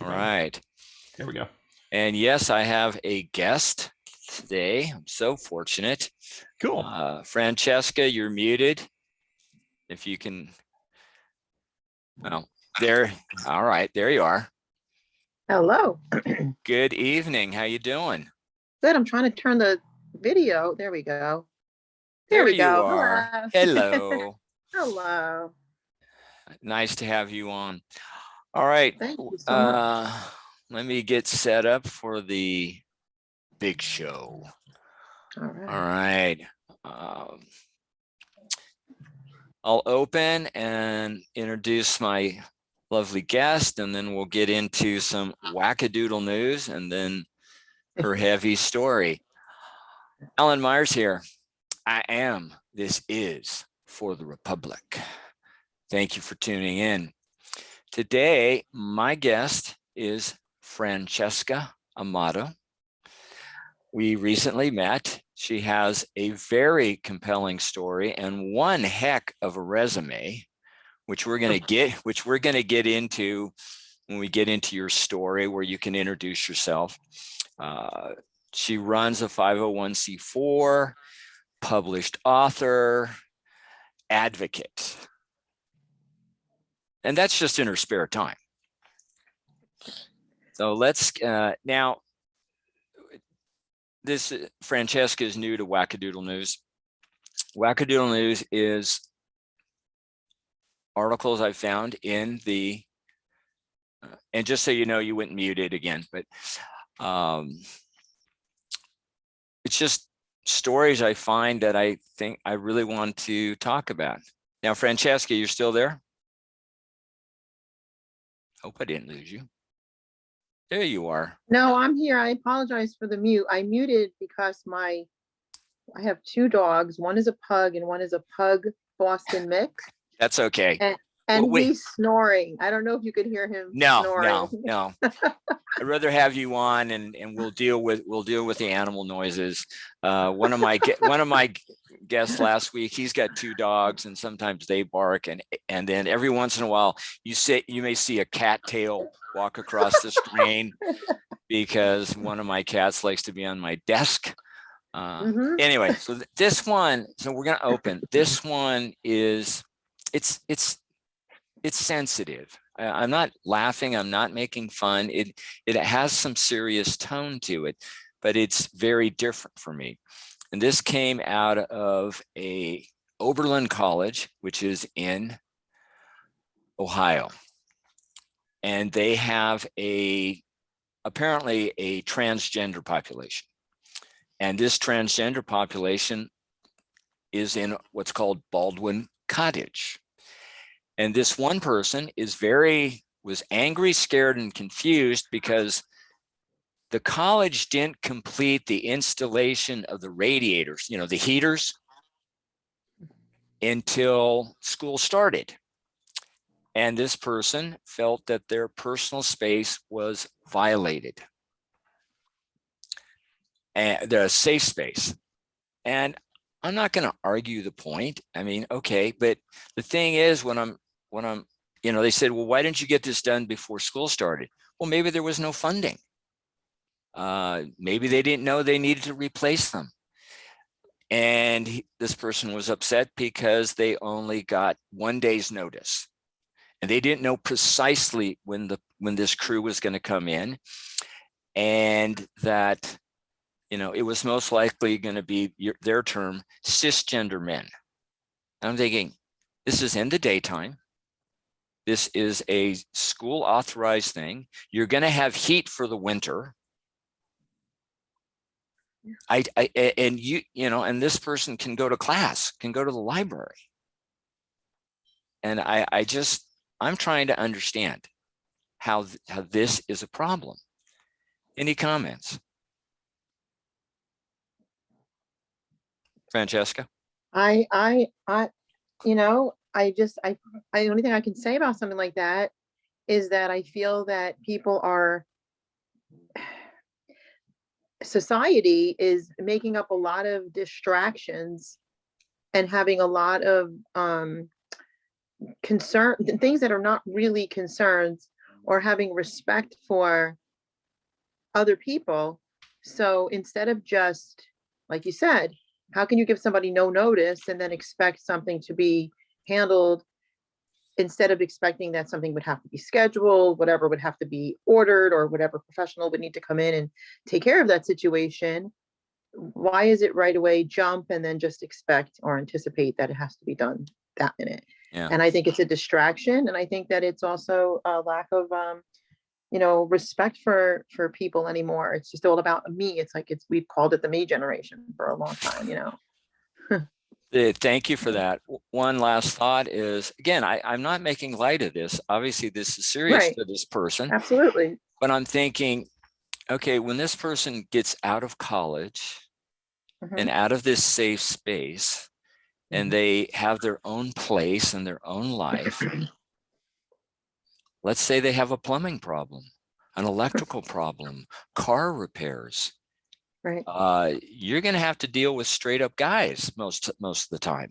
All right. There we go. And yes, I have a guest today. I'm so fortunate. Cool. Francesca, you're muted. If you can. Oh, there. All right, there you are. Hello. Good evening. How you doing? Good. I'm trying to turn the video. There we go. There we you go. are. Hello. Hello. Hello. Nice to have you on. All right. Thank you so much. Let me get set up for the big show. All right. All right. I'll open and introduce my lovely guest, and then we'll get into some wackadoodle news and then her heavy story. Alan Myers here. I am, this is For the Republic. Thank you for tuning in. Today, my guest is Francesca Amato. We recently met. She has a very compelling story and one heck of a resume, which we're going to get into when we get into your story, where you can introduce yourself. She runs a 501c4, published author, advocate. And that's just in her spare time. So let's now, this Francesca is new to Wackadoodle News. Wackadoodle News is articles I found in the, and just so you know, you went muted again, but it's just stories I find that I think I really want to talk about. Now, Francesca, you're still there? Hope I didn't lose you. There you are. No, I'm here. I apologize for the mute. I muted because I have two dogs. One is a pug and one is a pug Boston mix. That's okay. And he's snoring. I don't know if you could hear him snoring. No. I'd rather have you on, and we'll deal with the animal noises. One of my guests last week, he's got two dogs, and sometimes they bark, and then every once in a while you may see a cat tail walk across the screen because one of my cats likes to be on my desk. Anyway, so this one, so we're gonna open. This one is it's sensitive. I'm not laughing. I'm not making fun. It has some serious tone to it, but it's very different for me. And this came out of a Oberlin College, which is in Ohio. And they have apparently a transgender population. And this transgender population is in what's called Baldwin Cottage. And this one person was angry, scared, and confused because the college didn't complete the installation of the radiators, the heaters, until school started. And this person felt that their personal space was violated, and the safe space. And I'm not going to argue the point. I mean, okay, but the thing is, when I'm, they said, well, why didn't you get this done before school started? Well, maybe there was no funding. Maybe they didn't know they needed to replace them. And this person was upset because they only got 1 day's notice. And they didn't know precisely when this crew was going to come in, and that, it was most likely going to be their term, cisgender men. And I'm thinking, this is in the daytime. This is a school authorized thing. You're going to have heat for the winter. And this person can go to class, can go to the library. And I'm trying to understand how this is a problem. Any comments? Francesca? The only thing I can say about something like that is that I feel that society is making up a lot of distractions and having a lot of things that are not really concerns or having respect for other people. So instead of just, like you said, how can you give somebody no notice and then expect something to be handled, instead of expecting that something would have to be scheduled, whatever would have to be ordered, or whatever professional would need to come in and take care of that situation? Why is it right away jump and then just expect or anticipate that it has to be done that minute? Yeah. And I think it's a distraction. And I think that it's also a lack of, respect for people anymore. It's just all about me. It's like, we've called it the me generation for a long time, Thank you for that. One last thought is, again, I'm not making light of this. Obviously, this is serious Right. for this person. Absolutely. But I'm thinking, okay, when this person gets out of college and out of this safe space, and they have their own place and their own life, let's say they have a plumbing problem, an electrical problem, car repairs. Right. You're going to have to deal with straight up guys most of the time.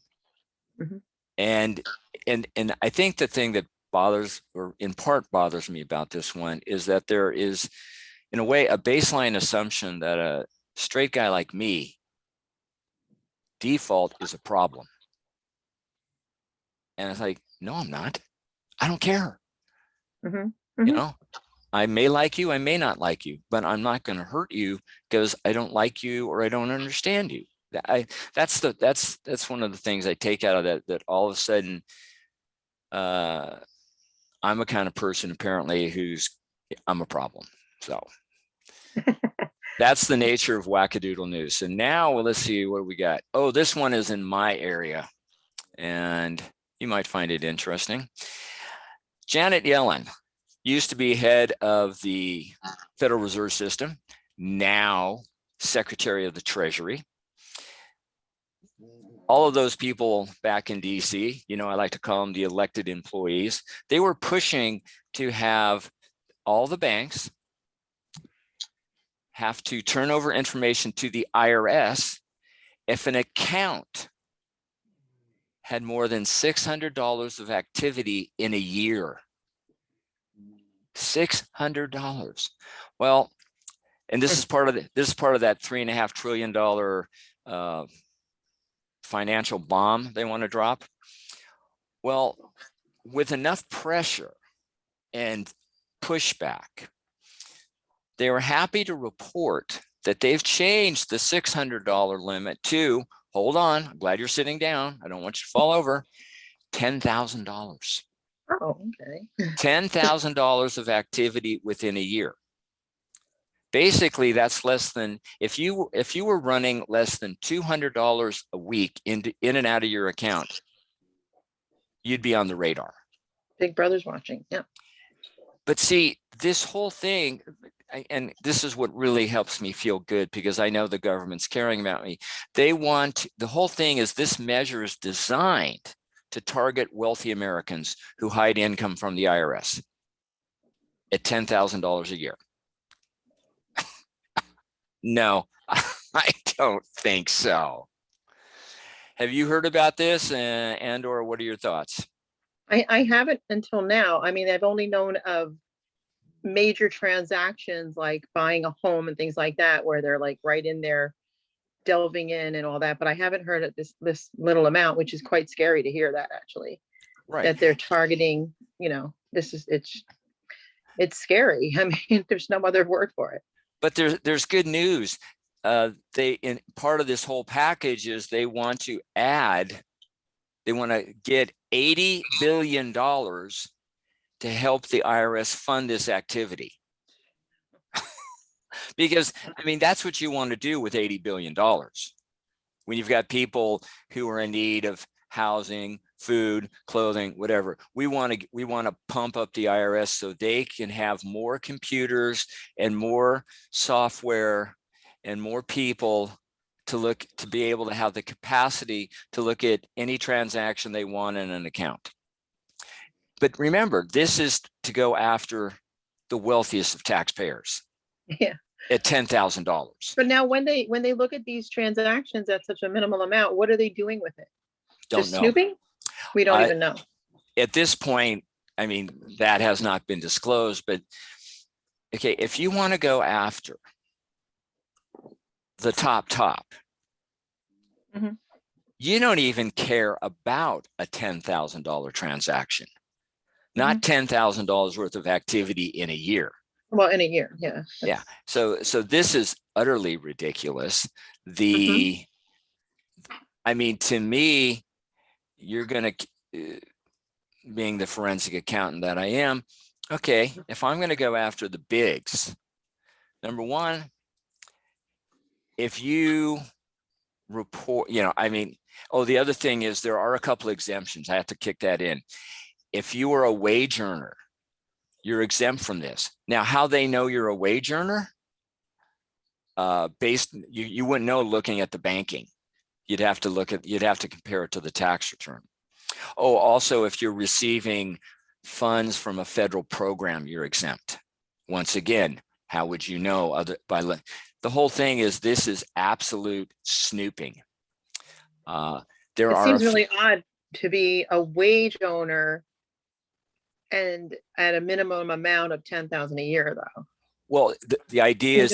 And I think the thing that bothers, or in part bothers me about this one, is that there is, in a way, a baseline assumption that a straight guy like me default is a problem. And it's like, no, I'm not. I don't care. I may like you, I may not like you, but I'm not going to hurt you because I don't like you or I don't understand you. That's one of the things I take out of that all of a sudden, I'm a kind of person apparently I'm a problem. So that's the nature of wackadoodle news. And now, well, let's see what we got. Oh, this one is in my area and you might find it interesting. Janet Yellen used to be head of the Federal Reserve System, now Secretary of the Treasury. All of those people back in DC, I like to call them the elected employees, they were pushing to have all the banks have to turn over information to the IRS if an account had more than $600 of activity in a year. $600. Well, and this is part of that $3.5 trillion financial bomb they want to drop. Well, with enough pressure and pushback, they were happy to report that they've changed the $600 limit to, hold on, I'm glad you're sitting down, I don't want you to fall over, $10,000. Oh, okay. $10,000 of activity within a year. Basically, that's less than, if you were running less than $200 a week in and out of your account, you'd be on the radar. Big Brother's watching. Yeah. But see, this whole thing, and this is what really helps me feel good because I know the government's caring about me. The whole thing is, this measure is designed to target wealthy Americans who hide income from the IRS at $10,000 a year. No, I don't think so. Have you heard about this, and or what are your thoughts? I haven't until now. I mean, I've only known of major transactions like buying a home and things like that, where they're like right in there delving in and all that. But I haven't heard of this little amount, which is quite scary to hear that, actually. Right. That they're targeting, it's scary. I mean, there's no other word for it. But there's good news. In part of this whole package is they want to get $80 billion to help the IRS fund this activity. Because, I mean, that's what you want to do with $80 billion. When you've got people who are in need of housing, food, clothing, whatever, we want to pump up the IRS so they can have more computers and more software and more people to be able to have the capacity to look at any transaction they want in an account. But remember, this is to go after the wealthiest of taxpayers. Yeah. At $10,000. But now when they look at these transactions at such a minimal amount, what are they doing with it? Don't Just know. snooping? We don't even know. At this point, I mean, that has not been disclosed, but okay, if you want to go after the top, Mhm. you don't even care about a $10,000 transaction, not $10,000 worth of activity in a year. Well, in a year, yeah. Yeah. So this is utterly ridiculous. I mean, to me, you're going to, being the forensic accountant that I am, okay, if I'm going to go after the bigs, number one, if you report, I mean, the other thing is there are a couple of exemptions. I have to kick that in. If you are a wage earner, you're exempt from this. Now, how they know you're a wage earner? You wouldn't know looking at the banking. You'd have to compare it to the tax return. Oh, also, if you're receiving funds from a federal program, you're exempt. Once again, how would you know? The whole thing is, this is absolute snooping. It seems really odd to be a wage owner and at a minimum amount of 10,000 a year, though. Well, the idea is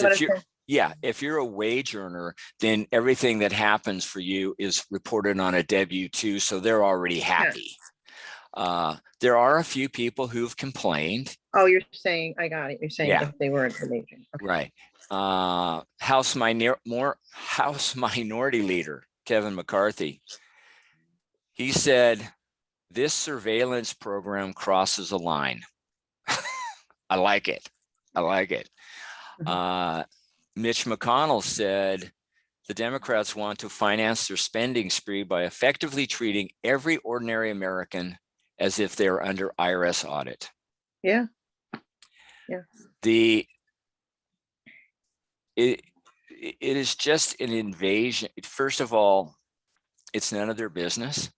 You if you're a wage earner, then everything that happens for you is reported on a W-2, so they're already happy. There are a few people who've complained. Oh, you're saying, I got it. You're saying if they weren't a wage earner. Okay. Right. House Minority Leader Kevin McCarthy, he said, this surveillance program crosses a line. I like it. Mitch McConnell said the Democrats want to finance their spending spree by effectively treating every ordinary American as if they're under IRS audit. Yeah. It is just an invasion. First of all, it's none of their business.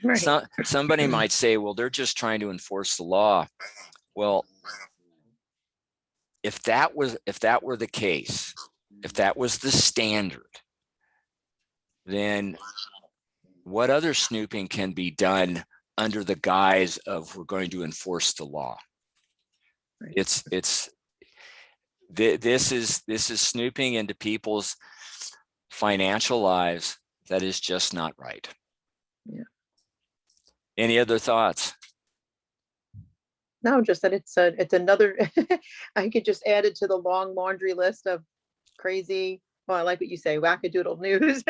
Right. Somebody might say, well, they're just trying to enforce the law. Well, if that were the case, if that was the standard, then what other snooping can be done under the guise of we're going to enforce the law? Right. This is snooping into people's financial lives. That is just not right. Yeah. Any other thoughts? No, just that it's another, I could just add it to the long laundry list of crazy, well, I like what you say, wackadoodle news.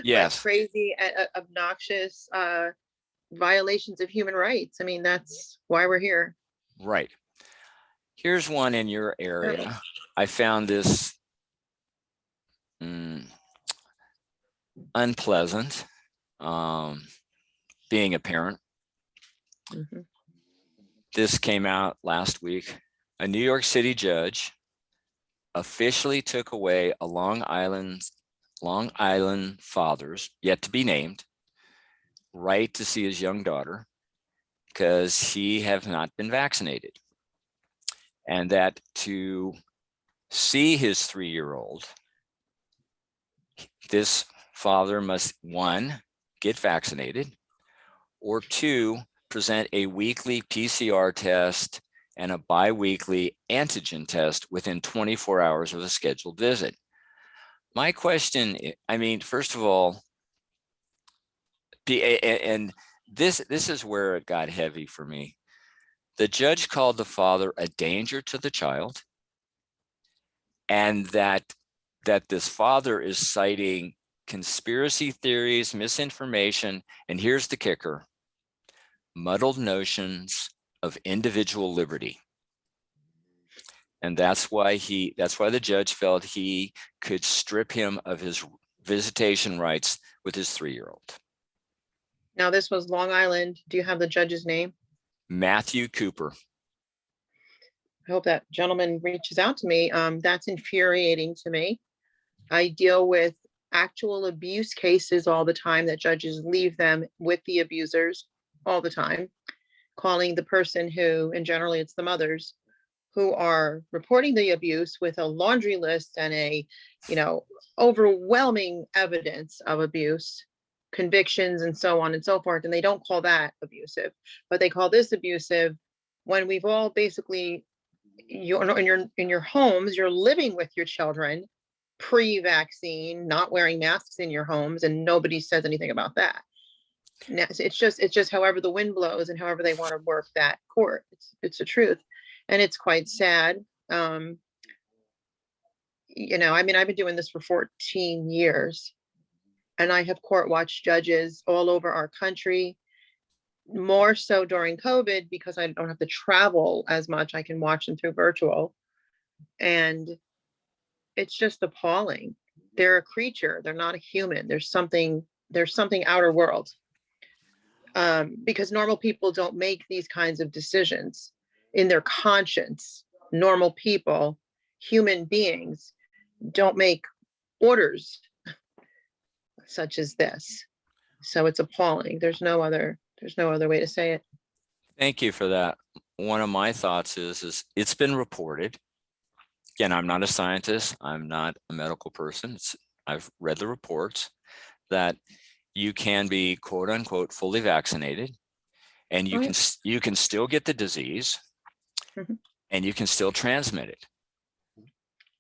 Yes. Crazy, obnoxious violations of human rights. I mean, that's why we're here. Right. Here's one in your area. I found this unpleasant, being a parent. This came out last week. A New York City judge officially took away a Long Island father's, yet to be named, right to see his young daughter because he have not been vaccinated. And that to see his 3-year-old, this father must, 1, get vaccinated, or 2, present a weekly PCR test and a biweekly antigen test within 24 hours of a scheduled visit. My question, I mean, first of all, and this is where it got heavy for me. The judge called the father a danger to the child, and that this father is citing conspiracy theories, misinformation, and here's the kicker: muddled notions of individual liberty. And that's why the judge felt he could strip him of his visitation rights with his 3-year-old. Now, this was Long Island. Do you have the judge's name? Matthew Cooper. I hope that gentleman reaches out to me. That's infuriating to me. I deal with actual abuse cases all the time that judges leave them with the abusers all the time, calling the person who, and generally it's the mothers, who are reporting the abuse with a laundry list and a, overwhelming evidence of abuse, convictions and so on and so forth. And they don't call that abusive, but they call this abusive when we've all basically, you're in your homes, you're living with your children pre-vaccine, not wearing masks in your homes, and nobody says anything about that. Now, it's just however the wind blows and however they want to work that court. It's the truth, and it's quite sad. You know, I mean, I've been doing this for 14 years, and I have court watched judges all over our country, more so during COVID because I don't have to travel as much. I can watch them through virtual, and it's just appalling. They're a creature. They're not a human. There's something outer world. Because normal people don't make these kinds of decisions in their conscience. Normal people, human beings, don't make orders such as this. So it's appalling. There's no other way to say it. Thank you for that. One of my thoughts is it's been reported. Again, I'm not a scientist. I'm not a medical person. I've read the reports that you can be quote unquote fully vaccinated, and you can still get the disease, and you can still transmit it.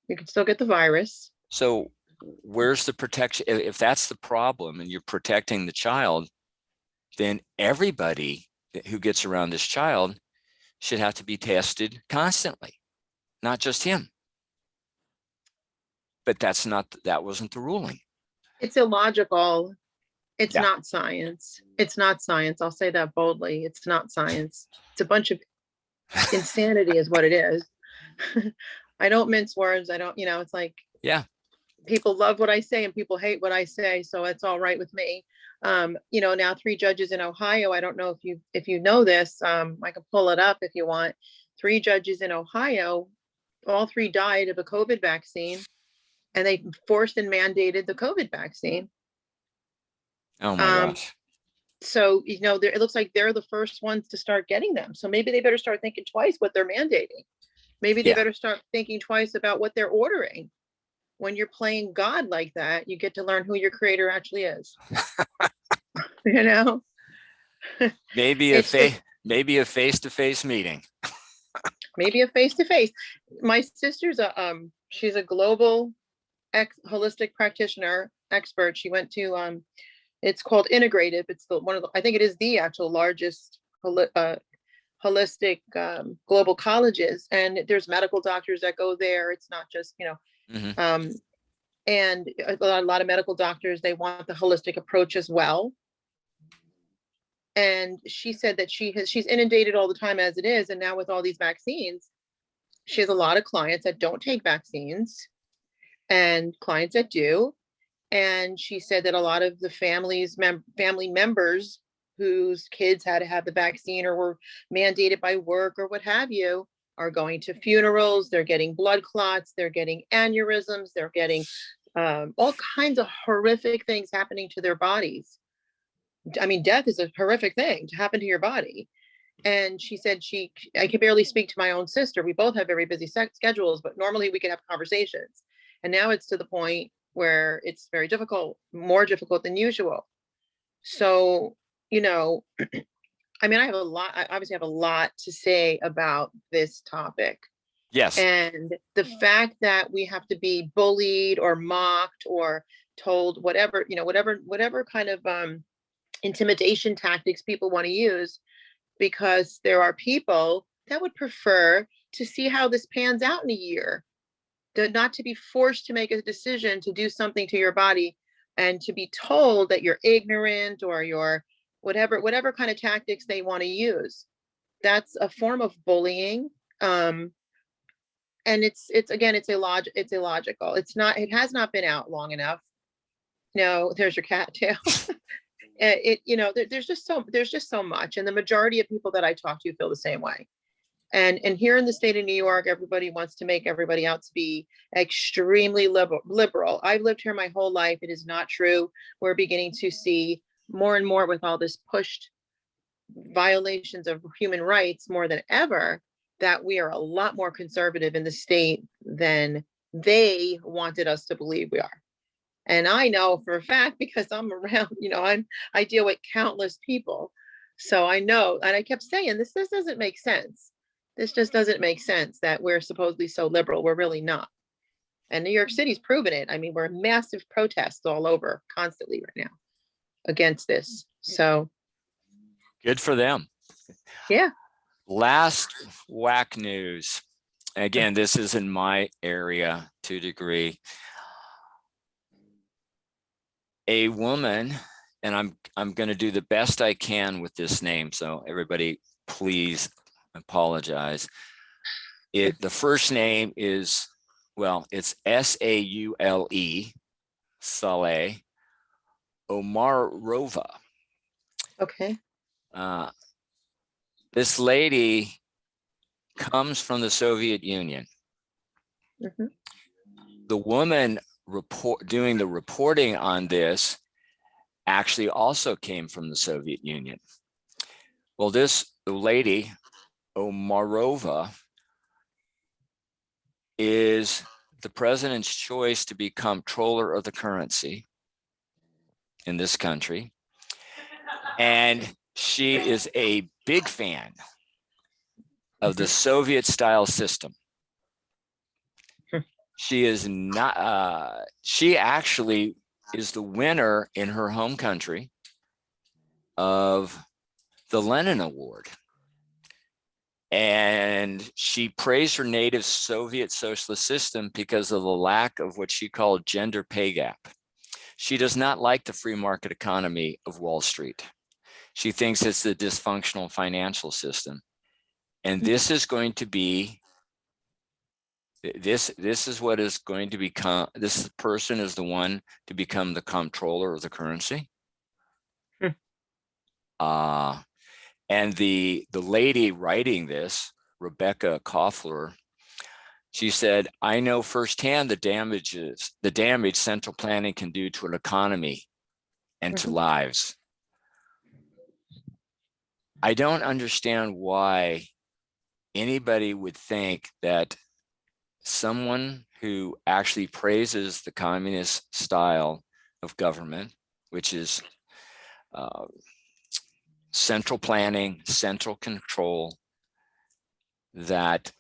You can still get the virus. So where's the protection? If that's the problem and you're protecting the child, then everybody who gets around this child should have to be tested constantly, not just him. But that wasn't the ruling. It's illogical. It's Yeah. not science. It's not science. I'll say that boldly. It's not science. It's a bunch of insanity is what it is. I don't mince words. I don't, it's like, Yeah. people love what I say and people hate what I say. So it's all right with me. Now 3 judges in Ohio. I don't know if you know this. I can pull it up if you want. 3 judges in Ohio, all 3 died of a COVID vaccine, and they forced and mandated the COVID vaccine. Oh my gosh. So, it looks like they're the first ones to start getting them. So maybe they better start thinking twice what they're mandating. Maybe they better start thinking twice about what they're ordering. When you're playing God like that, you get to learn who your creator actually is. Maybe a face-to-face meeting. Maybe a face-to-face. My sister's she's a global holistic practitioner expert. She went to it's called Integrative. It's I think it is the actual largest holistic global colleges, and there's medical doctors that go there. It's not just and a lot of medical doctors, they want the holistic approach as well. And she said that she's inundated all the time as it is, and now with all these vaccines, she has a lot of clients that don't take vaccines and clients that do. And she said that a lot of the family members whose kids had to have the vaccine or were mandated by work or what have you are going to funerals. They're getting blood clots. They're getting aneurysms. They're getting all kinds of horrific things happening to their bodies. I mean, death is a horrific thing to happen to your body. And she said I could barely speak to my own sister. We both have very busy schedules, but normally we could have conversations. And now it's to the point where it's very difficult, more difficult than usual. So, I mean, I obviously have a lot to say about this topic. Yes. And the fact that we have to be bullied or mocked or told whatever kind of intimidation tactics people want to use, because there are people that would prefer to see how this pans out in a year, not to be forced to make a decision to do something to your body and to be told that you're ignorant or you're whatever kind of tactics they want to use. That's a form of bullying. And it's illogical. It has not been out long enough. No, there's your cattail. There's just so much. And the majority of people that I talk to feel the same way. And here in the state of New York, everybody wants to make everybody out to be extremely liberal. I've lived here my whole life. It is not true. We're beginning to see more and more with all this pushed violations of human rights more than ever, that we are a lot more conservative in the state than they wanted us to believe we are. And I know for a fact, because I'm around, I deal with countless people. So I know, and I kept saying, this doesn't make sense. This just doesn't make sense that we're supposedly so liberal. We're really not. And New York City's proven it. I mean, we're massive protests all over constantly right now against this. So Good for them. yeah. Last whack news. Again, this is in my area to a degree. A woman, and I'm going to do the best I can with this name, so everybody please apologize. The first name is, well, it's Saule, Saleh Omarova. Okay. This lady comes from the Soviet Union. Mhm. The woman doing the reporting on this actually also came from the Soviet Union. Well, the lady, Omarova, is the president's choice to be comptroller of the currency in this country. And she is a big fan of the Soviet style system. She is not, she actually is the winner in her home country of the Lenin Award. And she praised her native Soviet socialist system because of the lack of what she called gender pay gap. She does not like the free market economy of Wall Street. She thinks it's a dysfunctional financial system. And this is going to be, this is what is going to become, this person is the one to become the comptroller of the currency. And the lady writing this, Rebecca Koffler, she said, I know firsthand the damage central planning can do to an economy and to lives. I don't understand why anybody would think that someone who actually praises the communist style of government, which is central planning, central control, that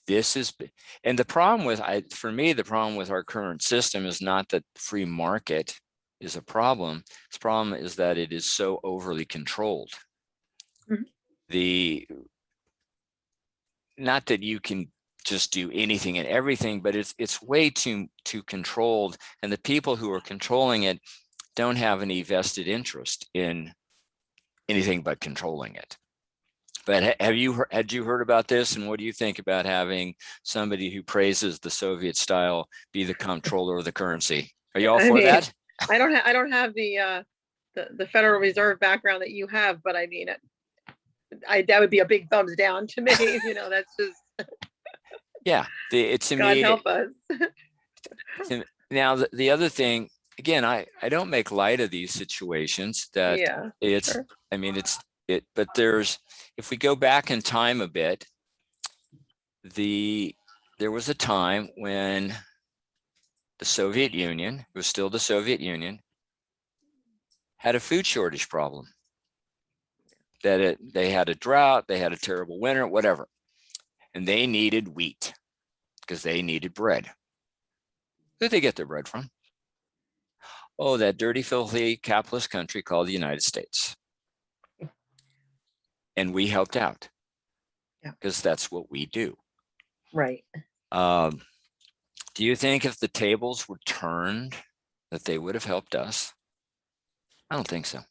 this is, and the problem with, for me, the problem with our current system is not that free market is a problem. The problem is that it is so overly controlled. Not that you can just do anything and everything, but it's way too controlled, and the people who are controlling it don't have any vested interest in anything but controlling it. But had you heard about this, and what do you think about having somebody who praises the Soviet style be the comptroller of the currency? Are you all for that? I don't have the Federal Reserve background that you have, but I mean, that would be a big thumbs down to me. That's just yeah. To God me, help us. Now the other thing, again, I don't make light of these situations. That it's, sure. I mean, but there's, if we go back in time a bit, there was a time when the Soviet Union, it was still the Soviet Union, had a food shortage problem. They had a drought, they had a terrible winter, whatever. And they needed wheat because they needed bread. Who did they get their bread from? Oh, that dirty, filthy, capitalist country called the United States. And we helped out because that's what we do. Right. Do you think if the tables were turned that they would have helped us? I don't think so.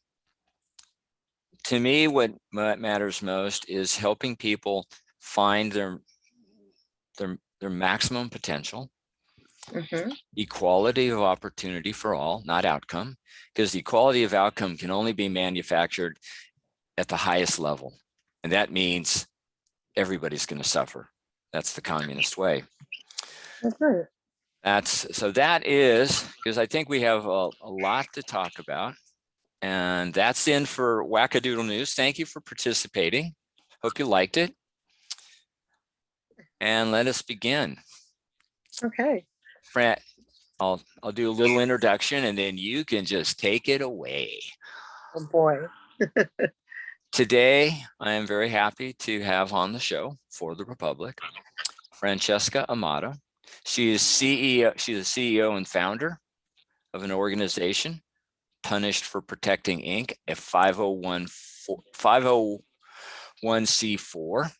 To me, what matters most is helping people find their maximum potential, equality of opportunity for all, not outcome, because the equality of outcome can only be manufactured at the highest level. And that means everybody's going to suffer. That's the communist way. That's right. So that is, because I think we have a lot to talk about. And that's in for Wackadoodle News. Thank you for participating. Hope you liked it. And let us begin. Okay. I'll do a little introduction and then you can just take it away. Oh boy. Today, I am very happy to have on the show for the Republic, Francesca Amato. She is CEO. She's the CEO and founder of an organization, Punished for Protecting Inc., a 501c4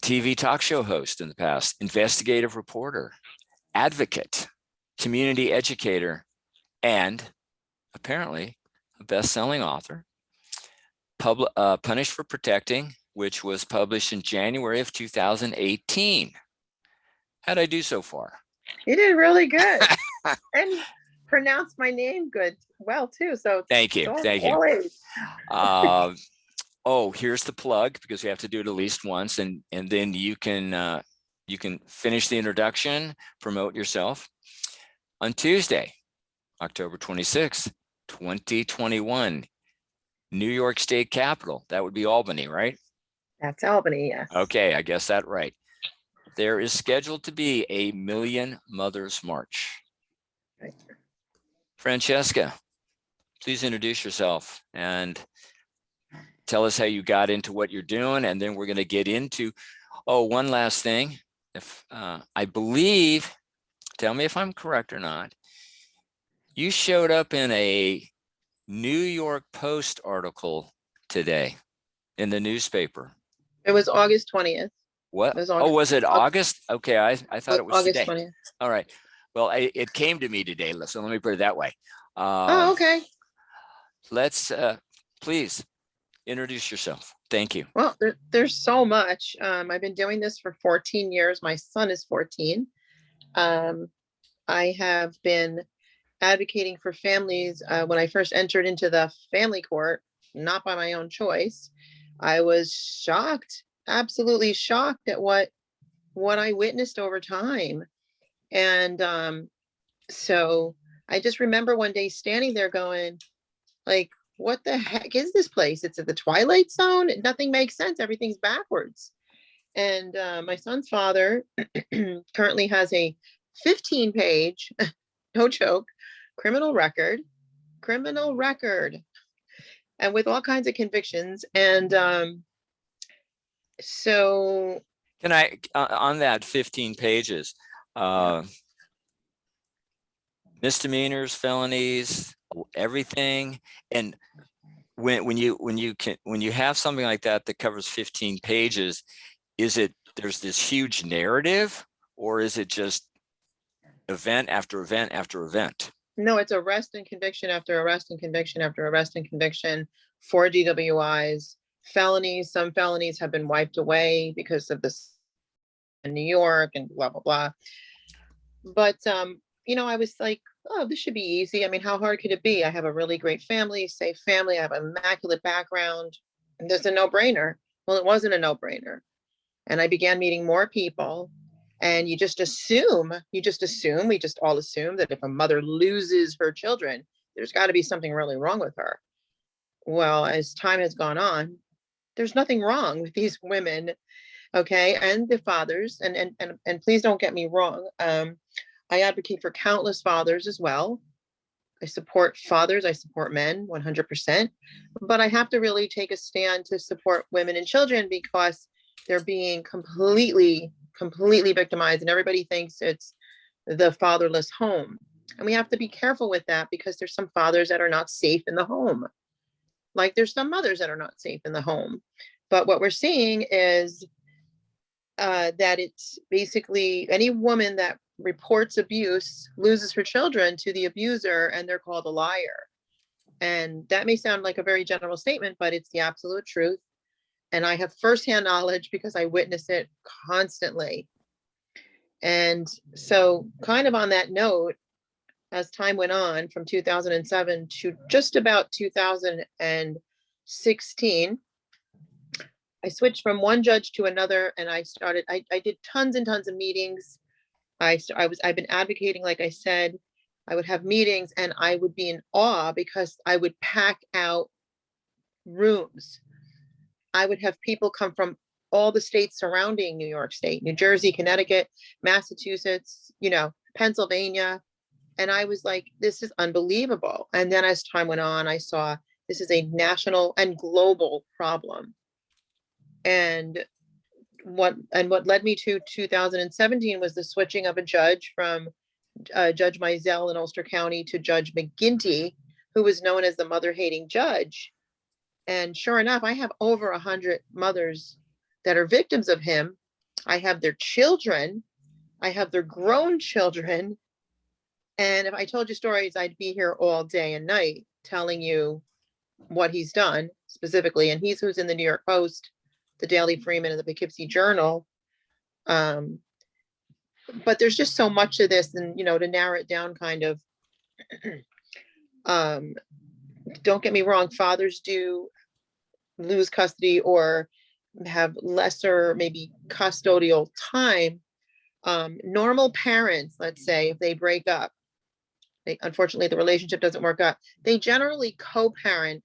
TV talk show host in the past, investigative reporter, advocate, community educator, and apparently a best-selling author. Punished for Protecting, which was published in January of 2018. How'd I do so far? You did really good. And you pronounced my name well too. So thank you. Thank you. Oh, here's the plug, because we have to do it at least once, and then you can finish the introduction, promote yourself. On Tuesday, October 26th, 2021, New York State Capitol. That would be Albany, right? That's Albany, yes. Okay, I guess that's right. There is scheduled to be a Million Mothers March. Right. Francesca, please introduce yourself and tell us how you got into what you're doing, and then we're going to get into, one last thing. If I believe, tell me if I'm correct or not, you showed up in a New York Post article today in the newspaper. It was August 20th. What? Was it August? Okay, I thought it was August today. 20th. All right. Well, it came to me today, so let me put it that way. Okay. Let's please introduce yourself. Thank you. Well, there's so much. I've been doing this for 14 years. My son is 14. I have been advocating for families. When I first entered into the family court, not by my own choice, I was shocked, absolutely shocked at what I witnessed over time. And so I just remember one day standing there going, like, what the heck is this place? It's at the Twilight Zone. Nothing makes sense. Everything's backwards. And my son's father currently has a 15-page, no joke, criminal record, and with all kinds of convictions. And so can I, on that 15 pages, misdemeanors, felonies, everything. And when you have something like that covers 15 pages, there's this huge narrative, or is it just event after event after event? No, it's arrest and conviction after arrest and conviction after arrest and conviction for DWIs, felonies. Some felonies have been wiped away because of this in New York and blah, blah, blah. But, I was like, oh, this should be easy. I mean, how hard could it be? I have a really great family, safe family. I have an immaculate background. And there's a no-brainer. Well, it wasn't a no-brainer. And I began meeting more people. And we just all assume that if a mother loses her children, there's got to be something really wrong with her. Well, as time has gone on, there's nothing wrong with these women, okay, and the fathers. And please don't get me wrong. I advocate for countless fathers as well. I support fathers. I support men 100%. But I have to really take a stand to support women and children, because they're being completely victimized, and everybody thinks it's the fatherless home. And we have to be careful with that, because there's some fathers that are not safe in the home. Like there's some mothers that are not safe in the home. But what we're seeing is that it's basically any woman that reports abuse loses her children to the abuser, and they're called a liar. And that may sound like a very general statement, but it's the absolute truth. And I have firsthand knowledge because I witness it constantly. And so kind of on that note, as time went on from 2007 to just about 2016, I switched from one judge to another, and I did tons and tons of meetings. I've been advocating, like I said. I would have meetings and I would be in awe because I would pack out rooms. I would have people come from all the states surrounding New York State, New Jersey, Connecticut, Massachusetts, Pennsylvania. And I was like, this is unbelievable. And then as time went on, I saw this is a national and global problem. And what led me to 2017 was the switching of a judge from Judge Mizell in Ulster County to Judge Mcginty, who was known as the mother-hating judge. And sure enough, I have over 100 mothers that are victims of him. I have their children. I have their grown children. And if I told you stories, I'd be here all day and night telling you what he's done specifically. And he's who's in the New York Post, the Daily Freeman, and the Poughkeepsie Journal. But there's just so much of this, and to narrow it down, kind of. Don't get me wrong, fathers do lose custody or have lesser, maybe custodial time. Normal parents, let's say, if they break up, unfortunately the relationship doesn't work out, they generally co-parent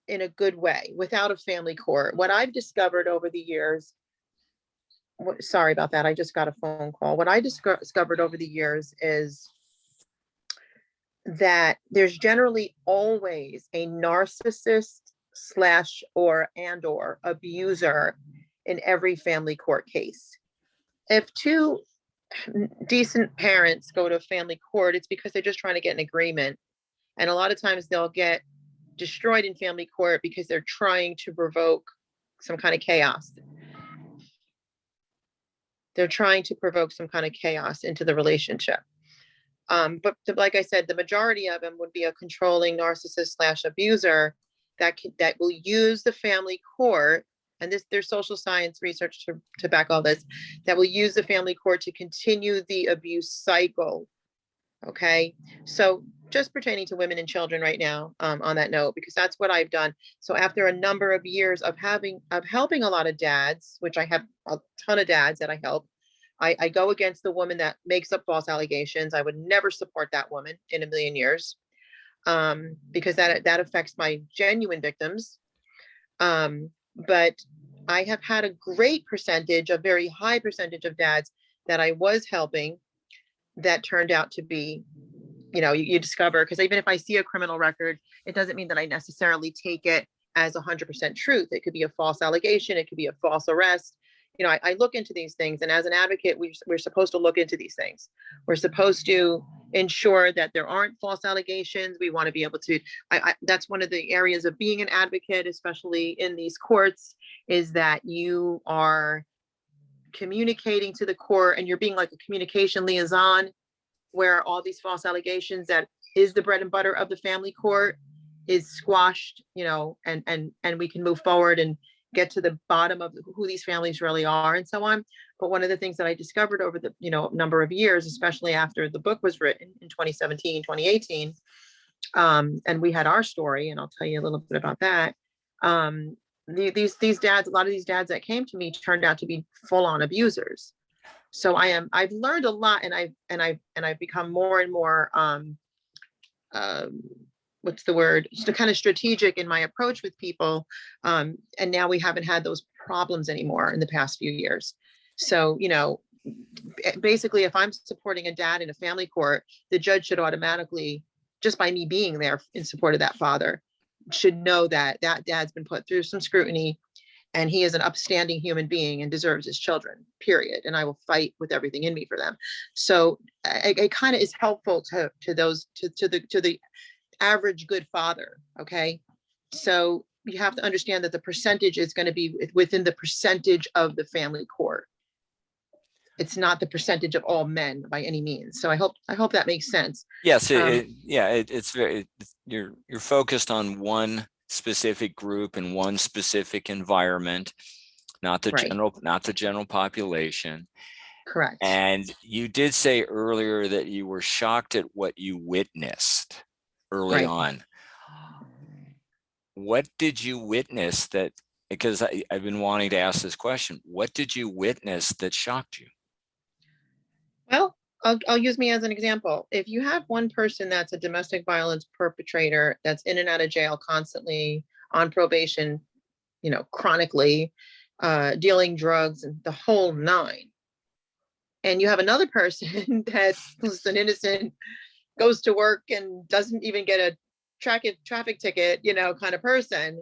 in a good way without a family court. What I've discovered over the years, sorry about that, I just got a phone call. What I discovered over the years is that there's generally always a narcissist or abuser in every family court case. If two decent parents go to family court, it's because they're just trying to get an agreement. And a lot of times they'll get destroyed in family court because they're trying to provoke some kind of chaos. They're trying to provoke some kind of chaos into the relationship. But like I said, the majority of them would be a controlling narcissist / abuser that will use the family court, and there's social science research to back all this, that will use the family court to continue the abuse cycle. Okay, so just pertaining to women and children right now, on that note, because that's what I've done. So after a number of years of helping a lot of dads, which I have a ton of dads that I help, I go against the woman that makes up false allegations. I would never support that woman in a million years, because that affects my genuine victims. But I have had a very high percentage of dads that I was helping that turned out to be, you discover, because even if I see a criminal record, it doesn't mean that I necessarily take it as 100% truth. It could be a false allegation. It could be a false arrest. I look into these things, and as an advocate, we're supposed to look into these things. We're supposed to ensure that there aren't false allegations. We want to be able to, that's one of the areas of being an advocate, especially in these courts, is that you are communicating to the court and you're being like a communication liaison, where all these false allegations that is the bread and butter of the family court is squashed, and we can move forward and get to the bottom of who these families really are and so on. But one of the things that I discovered over the number of years, especially after the book was written in 2017, 2018, and we had our story, and I'll tell you a little bit about that. These dads, a lot of these dads that came to me turned out to be full-on abusers. So I've learned a lot, and I've become more and more what's the word, just kind of strategic in my approach with people. And now we haven't had those problems anymore in the past few years. So, basically, if I'm supporting a dad in a family court, the judge should automatically, just by me being there in support of that father, should know that dad's been put through some scrutiny and he is an upstanding human being and deserves his children, period. And I will fight with everything in me for them. So it kind of is helpful to the average good father. Okay. So you have to understand that the percentage is going to be within the percentage of the family court. It's not the percentage of all men by any means. So I hope that makes sense. Yes. You're focused on one specific group in one specific environment, not the general population. Correct. And you did say earlier that you were shocked at what you witnessed early on. What did you witness that, because I've been wanting to ask this question, what did you witness that shocked you? Well, I'll use me as an example. If you have one person that's a domestic violence perpetrator that's in and out of jail constantly, on probation, chronically, dealing drugs and the whole nine. And you have another person that's an innocent, goes to work and doesn't even get a traffic ticket, kind of person,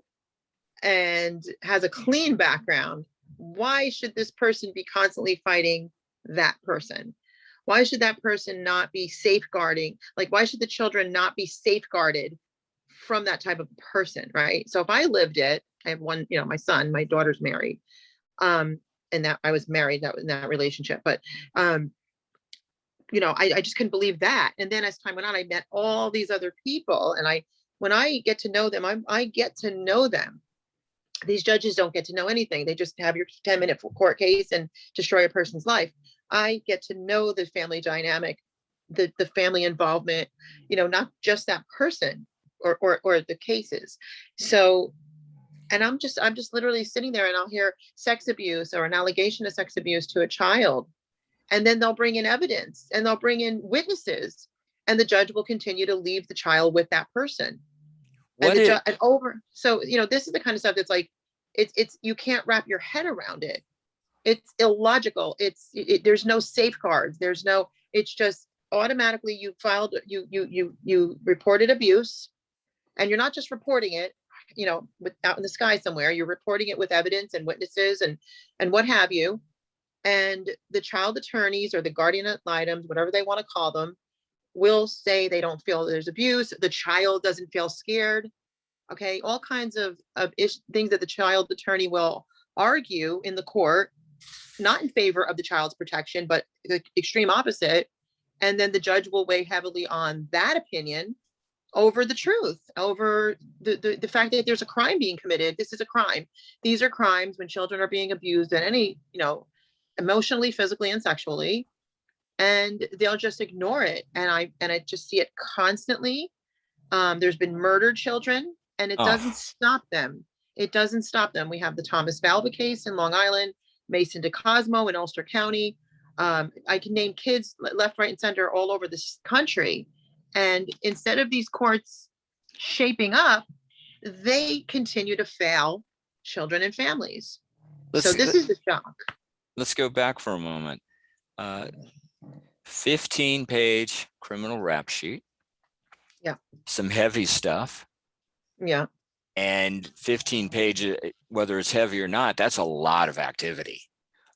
and has a clean background. Why should this person be constantly fighting that person? Why should that person not be safeguarding? Like, why should the children not be safeguarded from that type of person, right? So if I lived it, I have one, my son, my daughter's married, and that I was married, that was in that relationship, but I just couldn't believe that. And then as time went on, I met all these other people, and when I get to know them, I get to know them. These judges don't get to know anything. They just have your 10-minute court case and destroy a person's life. I get to know the family dynamic, the family involvement, not just that person or the cases. So, and I'm just literally sitting there, and I'll hear sex abuse or an allegation of sex abuse to a child. And then they'll bring in evidence and they'll bring in witnesses, and the judge will continue to leave the child with that person. So, this is the kind of stuff that's like, it's you can't wrap your head around it. It's illogical. There's no safeguards. It's just automatically you reported abuse, and you're not just reporting it, out in the sky somewhere. You're reporting it with evidence and witnesses and what have you. And the child attorneys or the guardian ad litem, whatever they want to call them, will say they don't feel there's abuse. The child doesn't feel scared. Okay, all kinds of things that the child attorney will argue in the court, not in favor of the child's protection, but the extreme opposite. And then the judge will weigh heavily on that opinion over the truth, over the fact that there's a crime being committed. This is a crime. These are crimes when children are being abused in any, emotionally, physically, and sexually, and they'll just ignore it. And I just see it constantly. There's been murdered children, and it doesn't stop them. It doesn't stop them. We have the Thomas Valva case in Long Island, Mason DeCosmo in Ulster County. I can name kids left, right, and center all over this country. And instead of these courts shaping up, they continue to fail children and families. So this is the shock. Let's go back for a moment. 15-page criminal rap sheet. Yeah. Some heavy stuff. Yeah. And 15 pages, whether it's heavy or not, that's a lot of activity.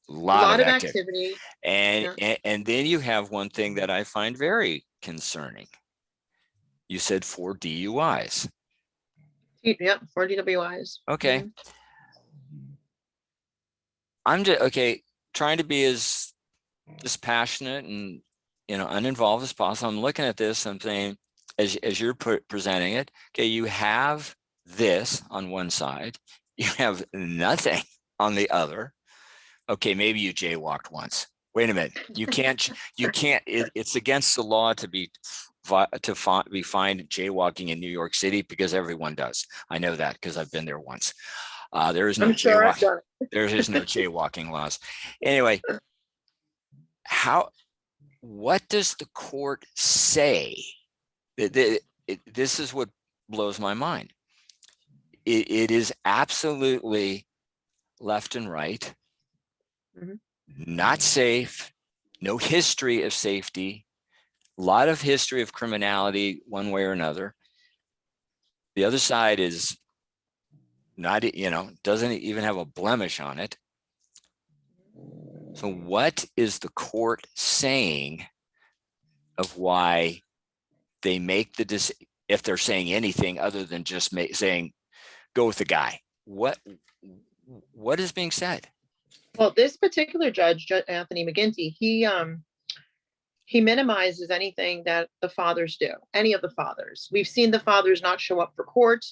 A lot of activity. And then you have one thing that I find very concerning. You said 4 DUIs. Yep, 4 DWIs. Okay. Mm-hmm. I'm just trying to be as dispassionate and uninvolved as possible. I'm looking at this, I'm saying, as you're presenting it, okay, you have this on one side, you have nothing on the other. Okay, maybe you jaywalked once. Wait a minute, you can't. It's against the law to be fined jaywalking in New York City, because everyone does. I know that because I've been there once. There is no jaywalking. There is no jaywalking laws. Anyway, what does the court say? This is what blows my mind. It is absolutely left and right. Mm-hmm. Not safe, no history of safety, a lot of history of criminality one way or another. The other side is not, doesn't even have a blemish on it. So what is the court saying of why they make the decision, if they're saying anything other than just saying, go with the guy? What is being said? Well, this particular judge, Anthony Mcginty, he minimizes anything that the fathers do, any of the fathers. We've seen the fathers not show up for court.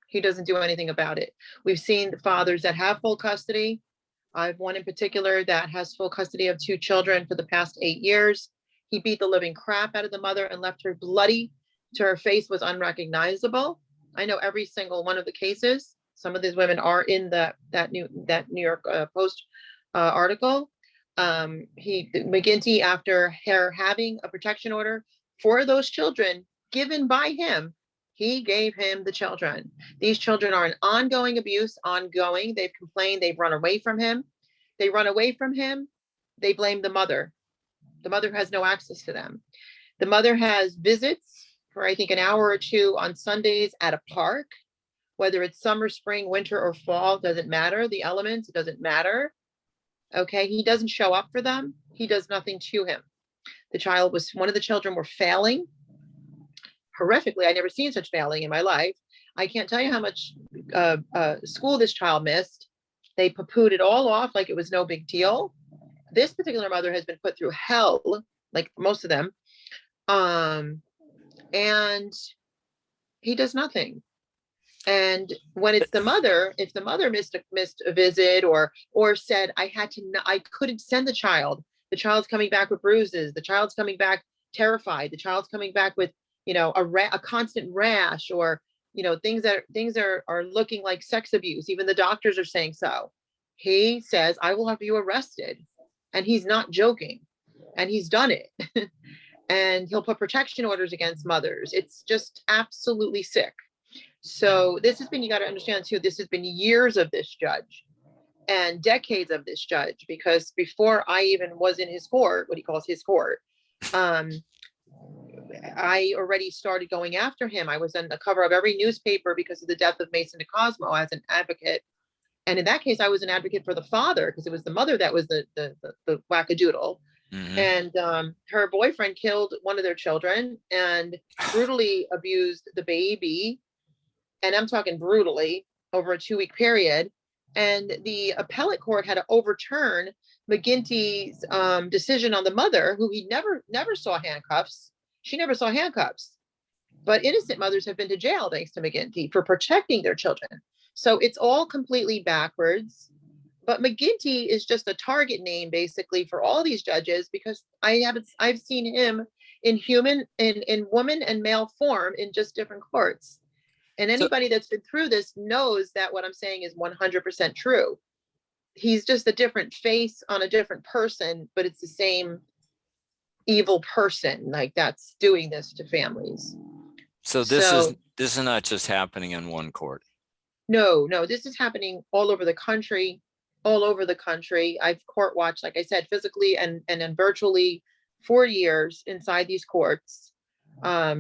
He doesn't do anything about it. We've seen the fathers that have full custody. I have one in particular that has full custody of 2 children for the past 8 years. He beat the living crap out of the mother and left her bloody to her face was unrecognizable. I know every single one of the cases. Some of these women are in that New York Post article. Mcginty, after her having a protection order for those children given by him, He gave him the children. These children are in ongoing abuse, ongoing. They've complained. They've run away from him. They run away from him. They blame the mother. The mother has no access to them. The mother has visits for, I think, an hour or two on Sundays at a park, whether it's summer, spring, winter, or fall, doesn't matter. The elements, it doesn't matter. Okay, he doesn't show up for them. He does nothing to him. One of the children were failing horrifically. I'd never seen such failing in my life. I can't tell you how much school this child missed. They poo-pooed it all off like it was no big deal. This particular mother has been put through hell, like most of them. And he does nothing. And when it's the mother, if the mother missed a visit or said, I couldn't send the child's coming back with bruises. The child's coming back terrified. The child's coming back with, a constant rash, or, things are looking like sex abuse. Even the doctors are saying so. He says, I will have you arrested. And he's not joking. And he's done it. And he'll put protection orders against mothers. It's just absolutely sick. So you got to understand too, this has been years of this judge and decades of this judge, because before I even was in his court, what he calls his court, I already started going after him. I was on the cover of every newspaper because of the death of Mason DeCosmo as an advocate. And in that case, I was an advocate for the father, because it was the mother that was the wackadoodle. Mm-hmm. And her boyfriend killed one of their children and brutally abused the baby. And I'm talking brutally over a 2-week period. And the appellate court had to overturn Mcginty's decision on the mother, who he never saw handcuffs. She never saw handcuffs. But innocent mothers have been to jail thanks to Mcginty for protecting their children. So it's all completely backwards. But Mcginty is just a target name basically for all these judges, because I've seen him in woman and male form in just different courts. And anybody that's been through this knows that what I'm saying is 100% true. He's just a different face on a different person, but it's the same evil person that's doing this to families. So this is not just happening in one court. No, this is happening all over the country. I've court watched, like I said, physically and then virtually for years inside these courts. I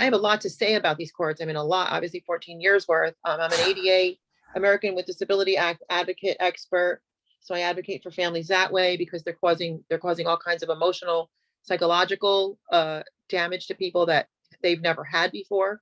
have a lot to say about these courts. I mean, a lot, obviously 14 years worth. I'm an ADA, American with Disability Act advocate expert. So I advocate for families that way, because they're causing all kinds of emotional, psychological damage to people that they've never had before.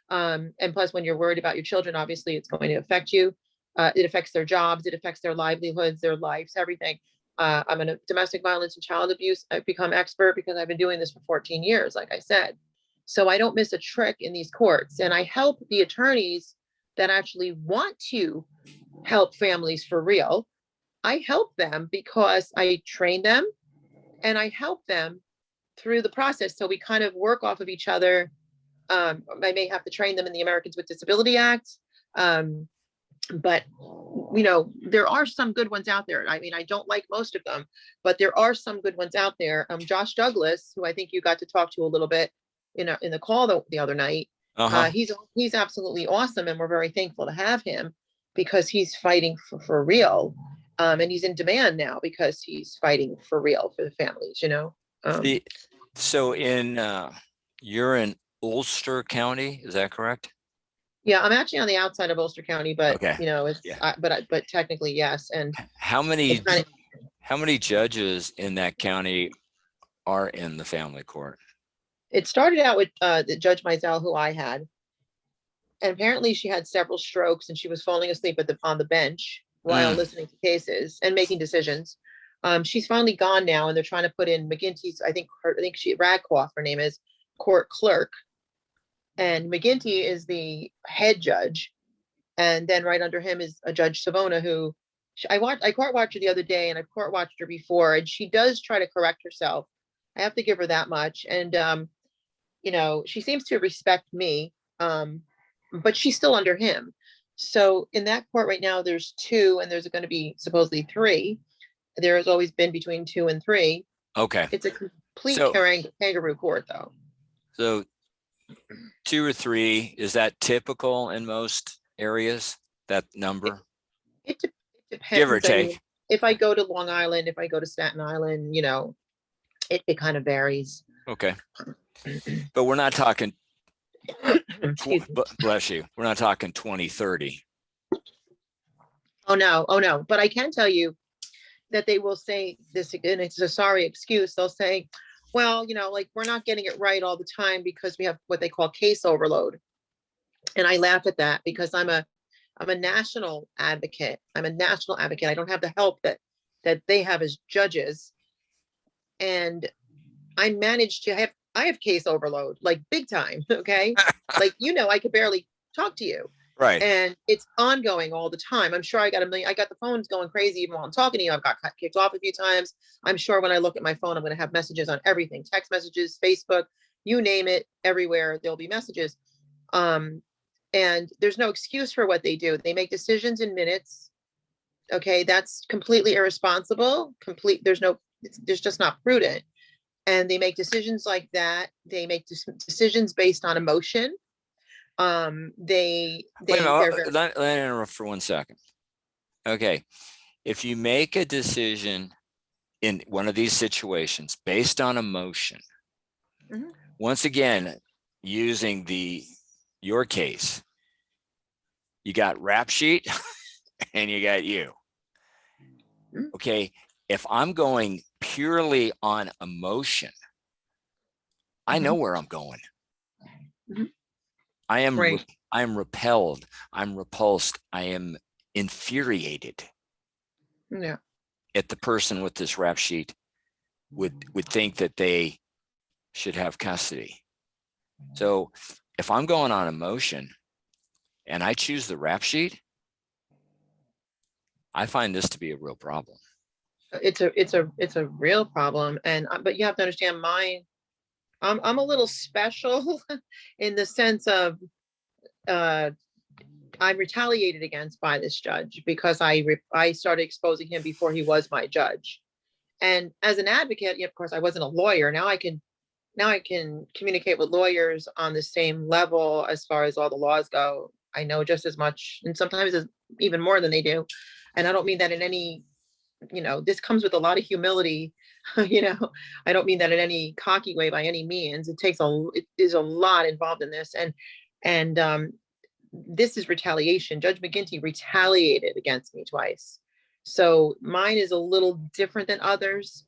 And plus, when you're worried about your children, obviously it's going to affect you. It affects their jobs, it affects their livelihoods, their lives, everything. I'm in domestic violence and child abuse. I've become expert because I've been doing this for 14 years, like I said. So I don't miss a trick in these courts. And I help the attorneys that actually want to help families for real. I help them because I train them and I help them through the process. So we kind of work off of each other. I may have to train them in the Americans with Disability Act. But there are some good ones out there. I mean, I don't like most of them, but there are some good ones out there. Josh Douglas, who I think you got to talk to a little bit in the call the other night. Uh-huh. He's absolutely awesome, and we're very thankful to have him because he's fighting for real. And he's in demand now because he's fighting for real for the families, So you're in Ulster County, is that correct? Yeah, I'm actually on the outside of Ulster County, but okay. But technically yes. And how many judges in that county are in the family court? It started out with the Judge Mizell, who I had, and apparently she had several strokes and she was falling asleep on the bench while listening to cases and making decisions. She's finally gone now, and they're trying to put in Mcginty's. I think Radcliffe, her name is, court clerk. And Mcginty is the head judge. And then right under him is a Judge Savona, who I court watched her the other day, and I court watched her before, and she does try to correct herself. I have to give her that much. And, she seems to respect me, but she's still under him. So in that court right now, there's 2, and there's going to be supposedly 3. There has always been between 2 and 3. Okay. It's a complete kangaroo court, though. So 2 or 3, is that typical in most areas, that number? It depends. Give or I mean, take. if I go to Long Island, if I go to Staten Island, it kind of varies. Okay. But we're not talking, Excuse me. bless you, we're not talking 20, 30. Oh, no. But I can tell you that they will say this, and it's a sorry excuse. They'll say, well, like, we're not getting it right all the time because we have what they call case overload. And I laugh at that because I'm a national advocate. I'm a national advocate. I don't have the help that they have as judges. And I managed to I have case overload, like big time. Okay. Like, I could barely talk to you. Right. And it's ongoing all the time. I'm sure I got the phones going crazy even while I'm talking to you. I've got kicked off a few times. I'm sure when I look at my phone, I'm going to have messages on everything, text messages, Facebook, you name it, everywhere there'll be messages. And there's no excuse for what they do. They make decisions in minutes. Okay. That's completely irresponsible. There's just not prudent. And they make decisions like that. They make decisions based on emotion. Let me interrupt for 1 second. Okay. If you make a decision in one of these situations based on emotion, once again, using your case, you got rap sheet and you got you. Okay. If I'm going purely on emotion, I know where I'm going. I am right. I am repelled. I'm repulsed. I am infuriated at the person with this rap sheet would think that they should have custody. So if I'm going on emotion and I choose the rap sheet, I find this to be a real problem. It's a real problem. And but you have to understand I'm a little special in the sense of I'm retaliated against by this judge because I started exposing him before he was my judge. And as an advocate, of course, I wasn't a lawyer. Now I can communicate with lawyers on the same level as far as all the laws go. I know just as much, and sometimes even more than they do. And I don't mean that in any, this comes with a lot of humility. I don't mean that in any cocky way by any means. It is a lot involved in this. And this is retaliation. Judge Mcginty retaliated against me twice. So mine is a little different than others'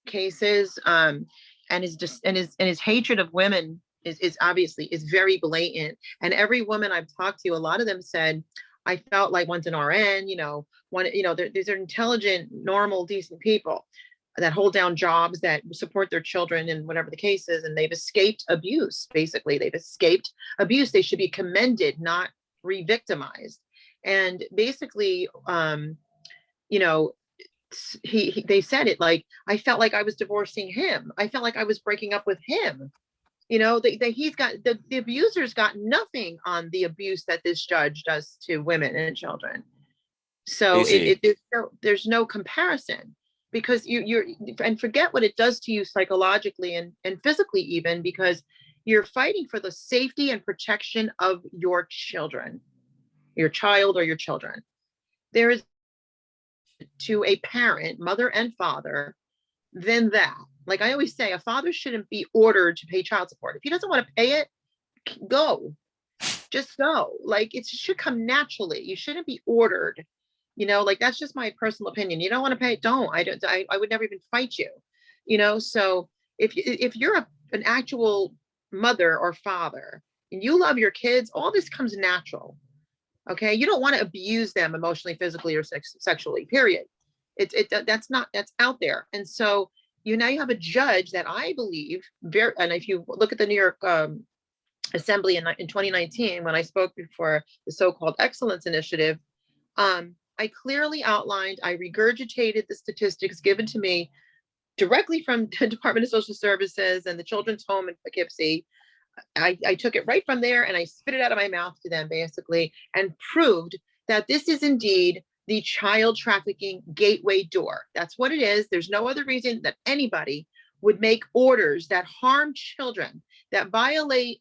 cases. And his hatred of women is obviously very blatant. And every woman I've talked to, a lot of them said, I felt like one's an RN, these are intelligent, normal, decent people that hold down jobs, that support their children and whatever the case is. And they've escaped abuse. Basically, they've escaped abuse. They should be commended, not re-victimized. And basically, they said it like, I felt like I was divorcing him. I felt like I was breaking up with him. He's got the abuser's got nothing on the abuse that this judge does to women and children. So there's no comparison, because you're and forget what it does to you psychologically and physically, even, because you're fighting for the safety and protection of your children, your child or your children. There is to a parent, mother and father, than that. Like I always say, a father shouldn't be ordered to pay child support. If he doesn't want to pay it, just go. Like it should come naturally. You shouldn't be ordered. Like that's just my personal opinion. You don't want to pay it, don't. I would never even fight you. So if you're an actual mother or father and you love your kids, all this comes natural. Okay, you don't want to abuse them emotionally, physically, or sexually. Period. That's out there. And so now you have a judge that I believe and if you look at the New York Assembly in 2019, when I spoke before the so-called Excellence Initiative, I clearly outlined, I regurgitated the statistics given to me directly from the Department of Social Services and the Children's Home in Poughkeepsie. I took it right from there and I spit it out of my mouth to them, basically, and proved that this is indeed the child trafficking gateway door. That's what it is. There's no other reason that anybody would make orders that harm children, that violate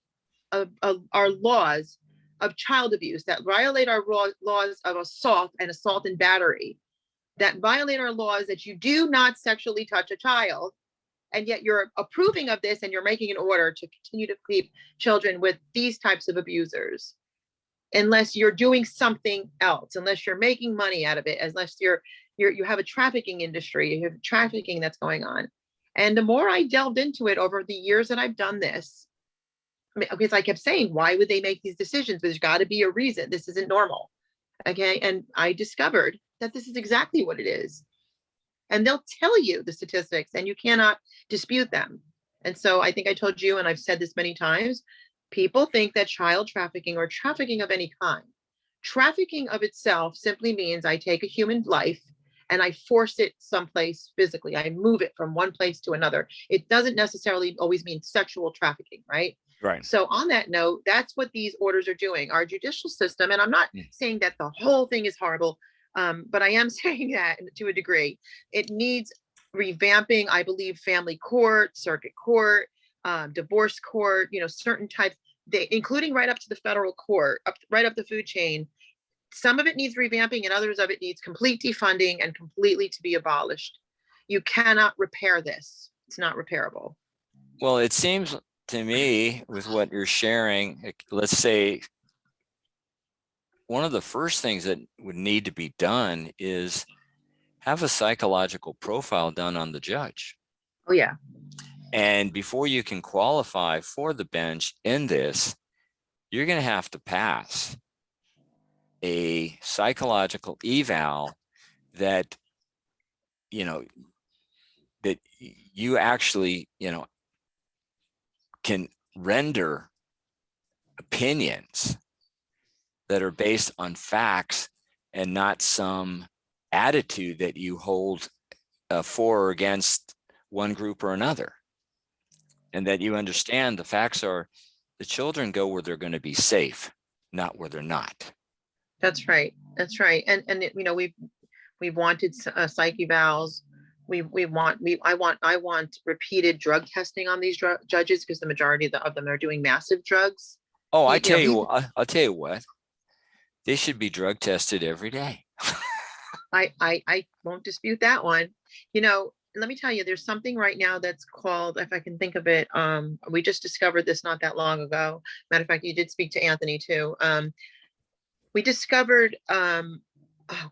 our laws of child abuse, that violate our laws of assault and battery, that violate our laws that you do not sexually touch a child, and yet you're approving of this and you're making an order to continue to keep children with these types of abusers, unless you're doing something else, unless you're making money out of it, unless you have a trafficking industry, you have trafficking that's going on. And the more I delved into it over the years that I've done this, because I kept saying, why would they make these decisions? There's got to be a reason. This isn't normal. Okay. And I discovered that this is exactly what it is. And they'll tell you the statistics and you cannot dispute them. And so I think I told you, and I've said this many times, people think that child trafficking or trafficking of any kind, trafficking of itself simply means I take a human life and I force it someplace physically. I move it from one place to another. It doesn't necessarily always mean sexual trafficking, right? Right. So on that note, that's what these orders are doing. Our judicial system, and I'm not saying that the whole thing is horrible, but I am saying that to a degree, it needs revamping. I believe family court, circuit court, divorce court, certain types, including right up to the federal court, right up the food chain. Some of it needs revamping and others of it needs complete defunding and completely to be abolished. You cannot repair this. It's not repairable. Well, it seems to me with what you're sharing, let's say one of the first things that would need to be done is have a psychological profile done on the judge. Oh, yeah. And before you can qualify for the bench in this, you're going to have to pass a psychological eval that, that you actually, can render opinions that are based on facts and not some attitude that you hold for or against one group or another. And that you understand the facts are the children go where they're going to be safe, not where they're not. That's right. That's right. And we've wanted psych evals. I want repeated drug testing on these judges because the majority of them are doing massive drugs. Oh, I'll tell you what, they should be drug tested every day. I won't dispute that one. Let me tell you, there's something right now that's called, if I can think of it, we just discovered this not that long ago. Matter of fact, you did speak to Anthony too. We discovered, oh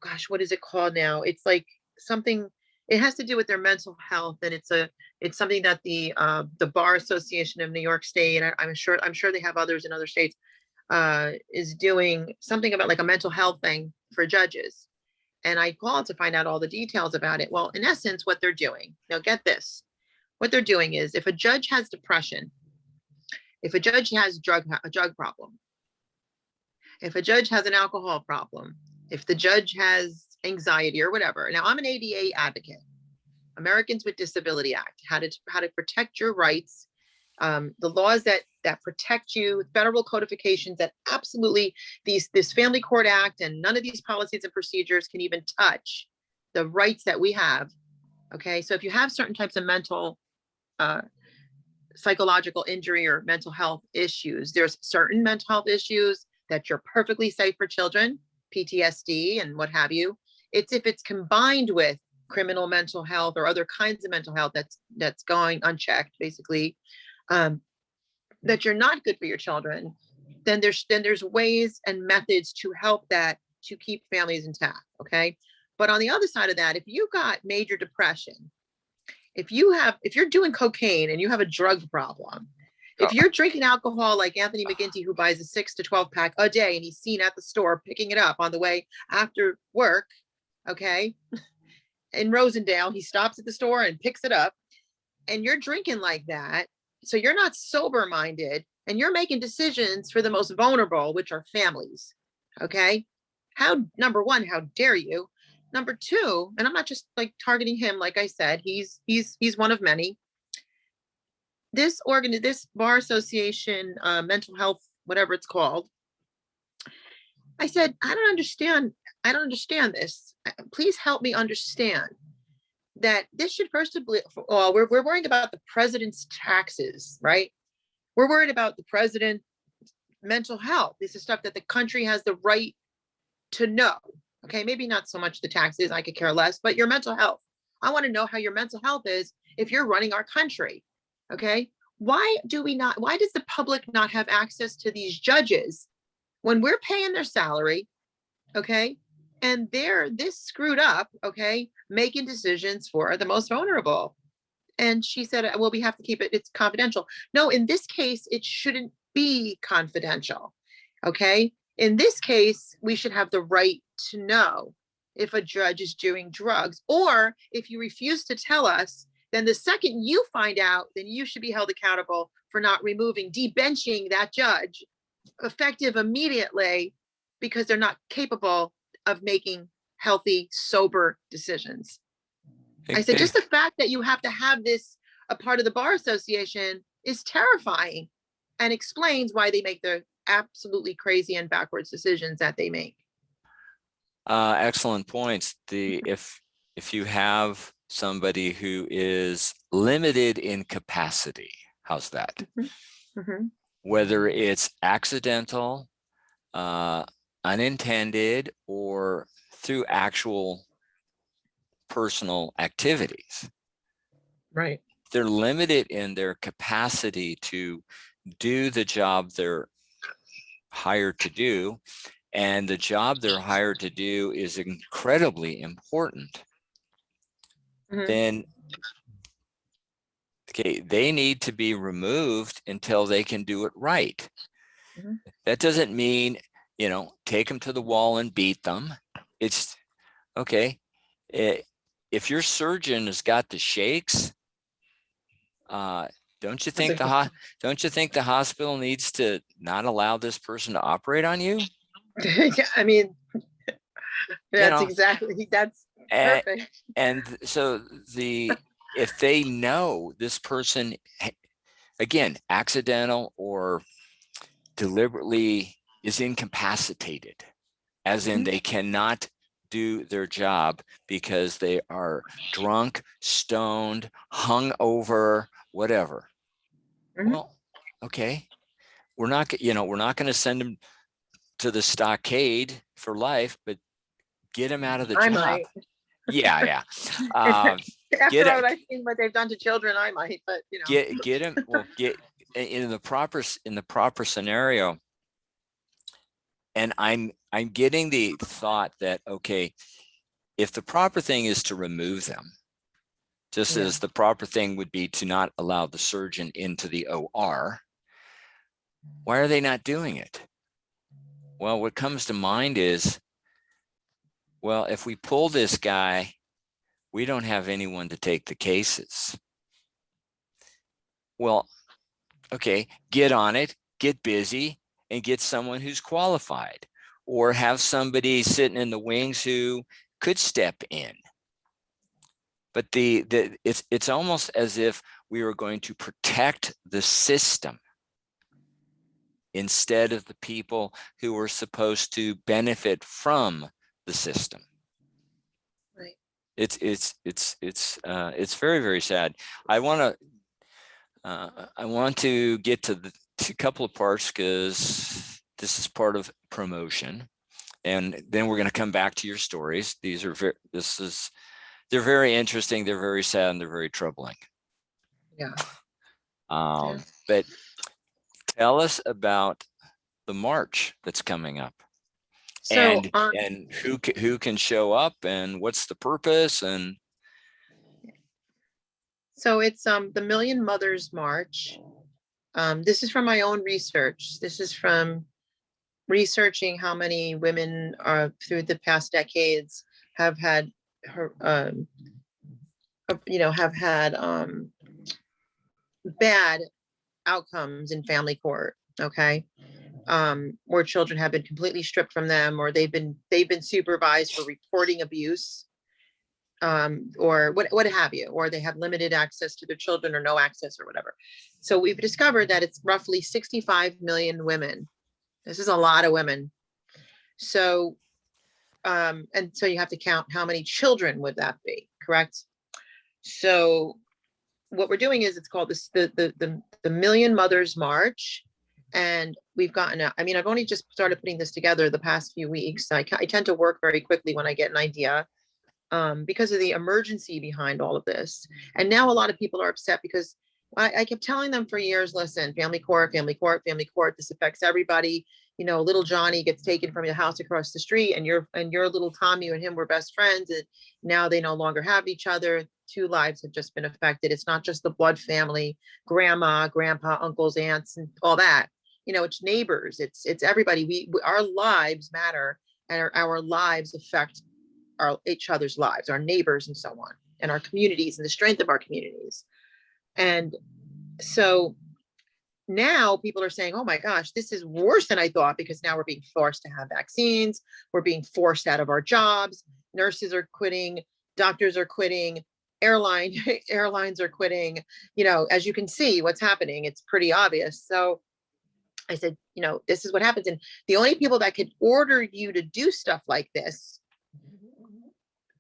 gosh, what is it called now? It's like something, it has to do with their mental health, and it's something that the Bar Association of New York State, I'm sure they have others in other states, is doing something about like a mental health thing for judges. And I called to find out all the details about it. Well, in essence, what they're doing, now get this, what they're doing is if a judge has depression, if a judge has a drug problem, if a judge has an alcohol problem, if the judge has anxiety or whatever. Now, I'm an ADA advocate, Americans with Disability Act, how to protect your rights, the laws that protect you, federal codifications that absolutely this Family Court Act and none of these policies and procedures can even touch the rights that we have. Okay, so if you have certain types of mental, psychological injury or mental health issues, there's certain mental health issues that you're perfectly safe for children, PTSD and what have you. It's if it's combined with criminal mental health or other kinds of mental health that's going unchecked, basically, that you're not good for your children, then there's ways and methods to help that, to keep families intact. Okay. But on the other side of that, if you got major depression, if you're doing cocaine and you have a drug problem, if you're drinking alcohol like Anthony Mcginty, who buys a 6 to 12 pack a day and he's seen at the store picking it up on the way after work, okay, in Rosendale, he stops at the store and picks it up, and you're drinking like that, so you're not sober minded and you're making decisions for the most vulnerable, which are families. Okay, number one, how dare you? Number two, and I'm not just like targeting him, like I said, he's one of many. This Bar Association, mental health, whatever it's called, I said, I don't understand this. Please help me understand that this should first of all, we're worrying about the president's taxes, right? We're worried about the president mental health. This is stuff that the country has the right to know. Okay, maybe not so much the taxes, I could care less, but your mental health. I want to know how your mental health is if you're running our country. Okay, why does the public not have access to these judges when we're paying their salary? Okay, and they're this screwed up, okay, making decisions for the most vulnerable. And she said, well, we have to keep it's confidential. No, in this case, it shouldn't be confidential. Okay, in this case, we should have the right to know if a judge is doing drugs, or if you refuse to tell us, then the second you find out, then you should be held accountable for not debenching that judge effective immediately, because they're not capable of making healthy, sober decisions. I said, just the fact that you have to have this a part of the Bar Association is terrifying, and explains why they make the absolutely crazy and backwards decisions that they make. Excellent points. If you have somebody who is limited in capacity, how's that? Mm-hmm. Mm-hmm. Whether it's accidental, unintended, or through actual personal activities. Right. They're limited in their capacity to do the job they're hired to do. And the job they're hired to do is incredibly important. Mm-hmm. Then, okay, they need to be removed until they can do it right. Mm-hmm. That doesn't mean, take them to the wall and beat them. It's okay. If your surgeon has got the shakes, don't you think the hospital needs to not allow this person to operate on you? I mean, that's perfect. And so if they know this person, again, accidental or deliberately is incapacitated, as in they cannot do their job because they are drunk, stoned, hung over, whatever. Mm-hmm. Well, okay, we're not going to send them to the stockade for life, but get them out of the job. Might. Yeah. After what I've seen what they've done to children, I might, but get them. Well, get in the proper scenario. And I'm getting the thought that, okay, if the proper thing is to remove them, just as the proper thing would be to not allow the surgeon into the OR, why are they not doing it? Well, what comes to mind is, well, if we pull this guy, we don't have anyone to take the cases. Well, okay, get on it, get busy, and get someone who's qualified, or have somebody sitting in the wings who could step in. But it's almost as if we were going to protect the system instead of the people who are supposed to benefit from the system. Right. It's very, very sad. I want to get to a couple of parts, because this is part of promotion, and then we're going to come back to your stories. They're very interesting, they're very sad, and they're very troubling. Yeah. But tell us about the march that's coming up, and who can show up, and what's the purpose, and. So it's the Million Mothers March. This is from my own research. This is from researching how many women through the past decades have had bad outcomes in family court. Okay, where children have been completely stripped from them, or they've been supervised for reporting abuse, or what have you, or they have limited access to their children, or no access, or whatever. So we've discovered that it's roughly 65 million women. This is a lot of women. So, and so you have to count how many children would that be, correct? So what we're doing is, it's called the Million Mothers March. And we've gotten out. I mean, I've only just started putting this together the past few weeks. I tend to work very quickly when I get an idea, because of the emergency behind all of this. And now a lot of people are upset because I kept telling them for years, listen, family court, family court, family court, this affects everybody. You know, little Johnny gets taken from the house across the street, and your little Tommy, you and him were best friends, and now they no longer have each other. 2 lives have just been affected. It's not just the blood family, grandma, grandpa, uncles, aunts, and all that. You know, it's neighbors, it's everybody. Our lives matter, and our lives affect each other's lives, our neighbors, and so on, and our communities, and the strength of our communities. And so now people are saying, oh my gosh, this is worse than I thought, because now we're being forced to have vaccines. We're being forced out of our jobs. Nurses are quitting. Doctors are quitting. Airlines are quitting. You know, as you can see what's happening, it's pretty obvious. So I said, you know, this is what happens. And the only people that could order you to do stuff like this,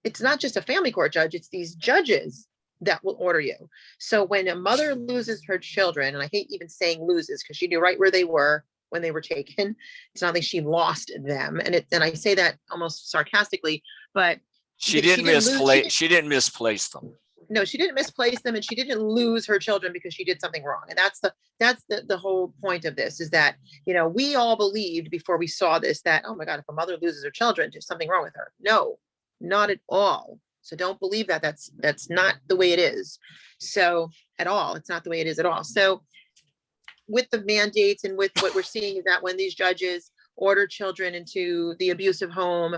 it's not just a family court judge, it's these judges that will order you. So when a mother loses her children, and I hate even saying loses, because she knew right where they were when they were taken. It's not like she lost them. And I say that almost sarcastically, but she didn't misplace them. No, she didn't misplace them, and she didn't lose her children because she did something wrong. And that's the whole point of this, is that, you know, we all believed before we saw this that, oh my God, if a mother loses her children, there's something wrong with her. No, not at all. So don't believe that. That's not the way it is. So at all, it's not the way it is at all. So with the mandates and with what we're seeing is that when these judges order children into the abusive home,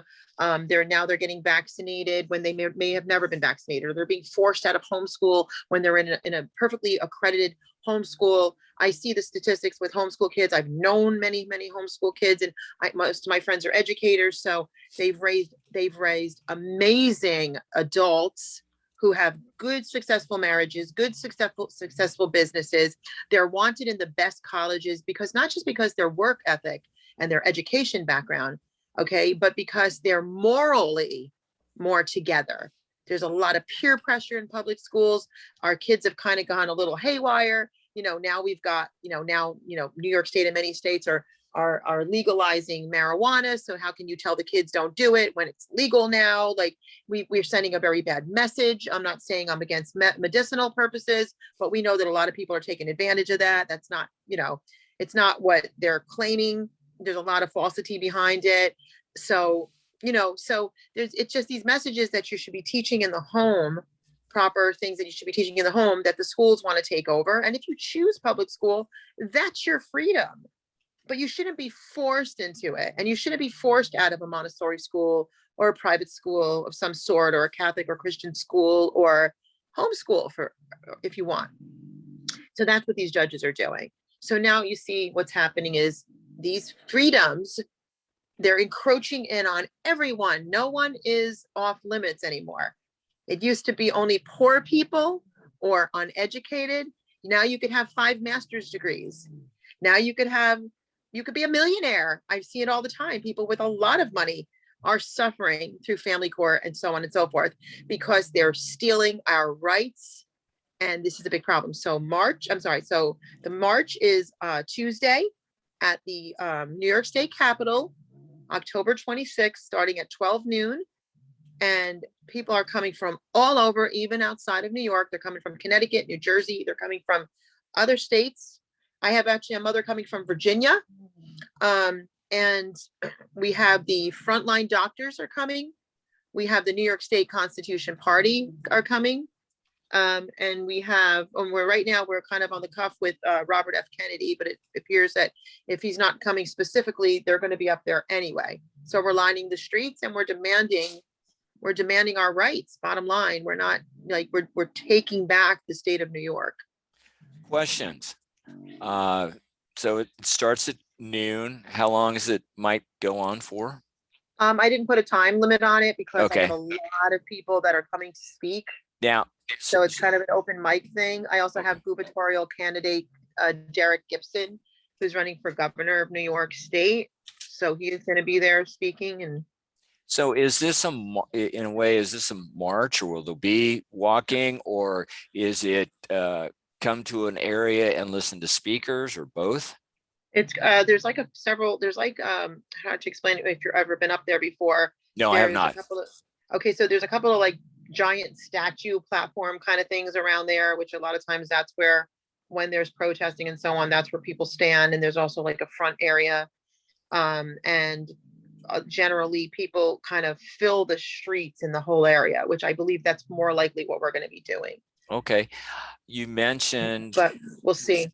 they're getting vaccinated when they may have never been vaccinated, or they're being forced out of homeschool when they're in a perfectly accredited homeschool. I see the statistics with homeschool kids. I've known many homeschool kids, and most of my friends are educators. So they've raised amazing adults who have good, successful marriages, good, successful businesses. They're wanted in the best colleges, because not just because their work ethic and their education background, okay, but because they're morally more together. There's a lot of peer pressure in public schools. Our kids have kind of gone a little haywire. You know, now we've got, New York State and many states are legalizing marijuana. So how can you tell the kids don't do it when it's legal now? Like we're sending a very bad message. I'm not saying I'm against medicinal purposes, but we know that a lot of people are taking advantage of that. That's not, it's not what they're claiming. There's a lot of falsity behind it. So, it's just these messages that you should be teaching in the home, proper things that you should be teaching in the home that the schools want to take over. And if you choose public school, that's your freedom. But you shouldn't be forced into it. And you shouldn't be forced out of a Montessori school or a private school of some sort, or a Catholic or Christian school, or homeschool if you want. So that's what these judges are doing. So now you see what's happening is these freedoms, they're encroaching in on everyone. No one is off limits anymore. It used to be only poor people or uneducated. Now you could have 5 master's degrees. Now you could be a millionaire. I see it all the time. People with a lot of money are suffering through family court and so on and so forth, because they're stealing our rights. And this is a big problem. So the march is Tuesday at the New York State Capitol, October 26th, starting at 12 noon. And people are coming from all over, even outside of New York. They're coming from Connecticut, New Jersey. They're coming from other states. I have actually a mother coming from Virginia. And we have the Frontline doctors are coming. We have the New York State Constitution Party are coming. And we're kind of on the cuff with Robert F. Kennedy, but it appears that if he's not coming specifically, they're going to be up there anyway. So we're lining the streets and we're demanding our rights. Bottom line, we're not we're taking back the state of New York. Questions. So it starts at noon. How long is it might go on for? I didn't put a time limit on it because Okay. I have a lot of people that are coming to speak. Now, So it's kind of an open mic thing. I also have gubernatorial candidate Derrick Gibson, who's running for governor of New York State. So he's going to be there speaking. And so is this in a way, is this a march, or will there be walking, or is it come to an area and listen to speakers, or both? It's, there's like there's like, how to explain it if you've ever been up there before. No, I have There's not. a couple of, okay, so there's a couple of like giant statue platform kind of things around there, which a lot of times that's where, when there's protesting and so on, that's where people stand. And there's also like a front area. And generally people kind of fill the streets in the whole area, which I believe that's more likely what we're going to be doing. Okay. You mentioned, But we'll see.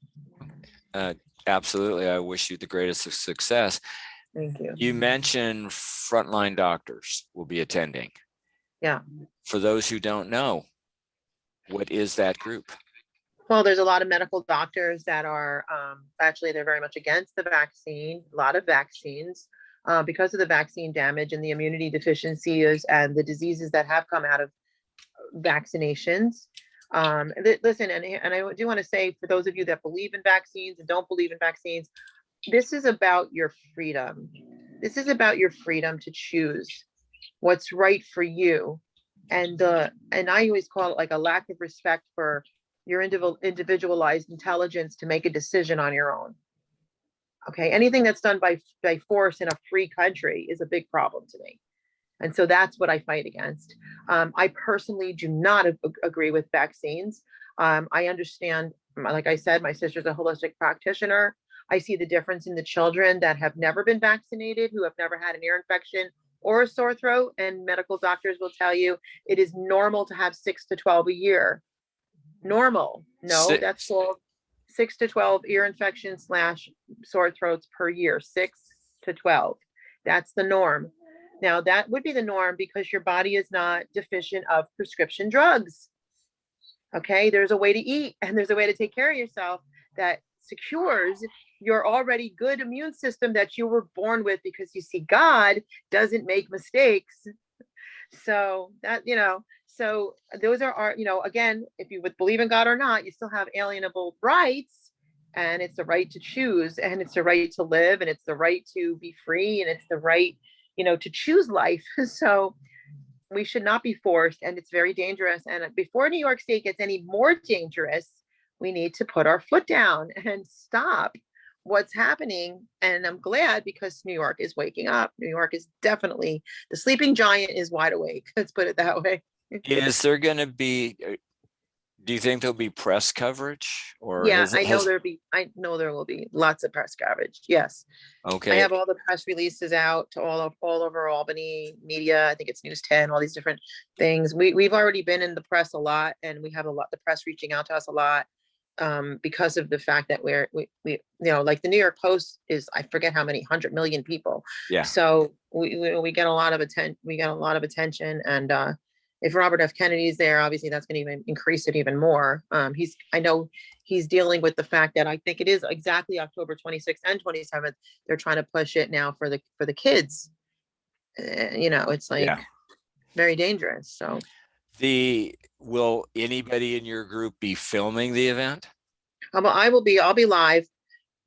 absolutely, I wish you the greatest of success. Thank you. You mentioned frontline doctors will be attending. Yeah. For those who don't know, what is that group? Well, there's a lot of medical doctors that are, actually, they're very much against the vaccine, a lot of vaccines, because of the vaccine damage and the immunity deficiencies and the diseases that have come out of vaccinations. Listen, and I do want to say, for those of you that believe in vaccines and don't believe in vaccines, this is about your freedom. This is about your freedom to choose what's right for you. And I always call it like a lack of respect for your individualized intelligence to make a decision on your own. Okay, anything that's done by force in a free country is a big problem to me. And so that's what I fight against. I personally do not agree with vaccines. I understand, like I said, my sister's a holistic practitioner. I see the difference in the children that have never been vaccinated, who have never had an ear infection or a sore throat. And medical doctors will tell you it is normal to have 6 to 12 a year. Normal. No, that's called 6 to 12 ear infections / sore throats per year, 6 to 12. That's the norm. Now that would be the norm because your body is not deficient of prescription drugs. Okay, there's a way to eat and there's a way to take care of yourself that secures your already good immune system that you were born with, because you see, God doesn't make mistakes. So that, so those are our, again, if you would believe in God or not, you still have alienable rights, and it's the right to choose, and it's the right to live, and it's the right to be free, and it's the right, to choose life. So we should not be forced, and it's very dangerous. And before New York State gets any more dangerous, we need to put our foot down and stop what's happening. And I'm glad, because New York is waking up. New York is definitely, the sleeping giant is wide awake. Let's put it that way. Is there going to be, do you think there'll be press coverage, or Yeah, I know there will be lots of press coverage. Yes. Okay. I have all the press releases out to all over Albany media. I think it's News 10, all these different things. We've already been in the press a lot, and we have the press reaching out to us a lot, because of the fact that we like the New York Post is, I forget how many 100 million people. Yeah. So we get a lot of attention. And if Robert F. Kennedy's there, obviously that's going to even increase it even more. I know he's dealing with the fact that I think it is exactly October 26th and 27th. They're trying to push it now for the kids. It's like very dangerous. So will anybody in your group be filming the event? I'll be live.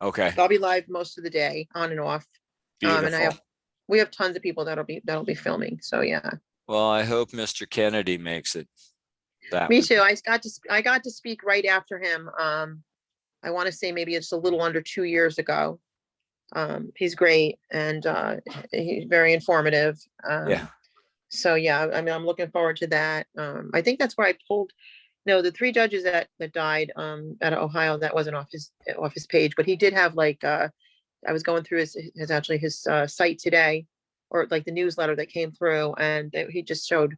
Okay. I'll be live most of the day, on and off. Beautiful. And we have tons of people that'll be filming. So yeah. Well, I hope Mr. Kennedy makes it. Me too. I got to speak right after him. I want to say maybe it's a little under 2 years ago. He's great, and he's very informative. So yeah, I mean, I'm looking forward to that. I think that's where I pulled, the 3 judges that died out of Ohio. That wasn't off his page, but he did have like, I was going through his site today, or like the newsletter that came through, and he just showed,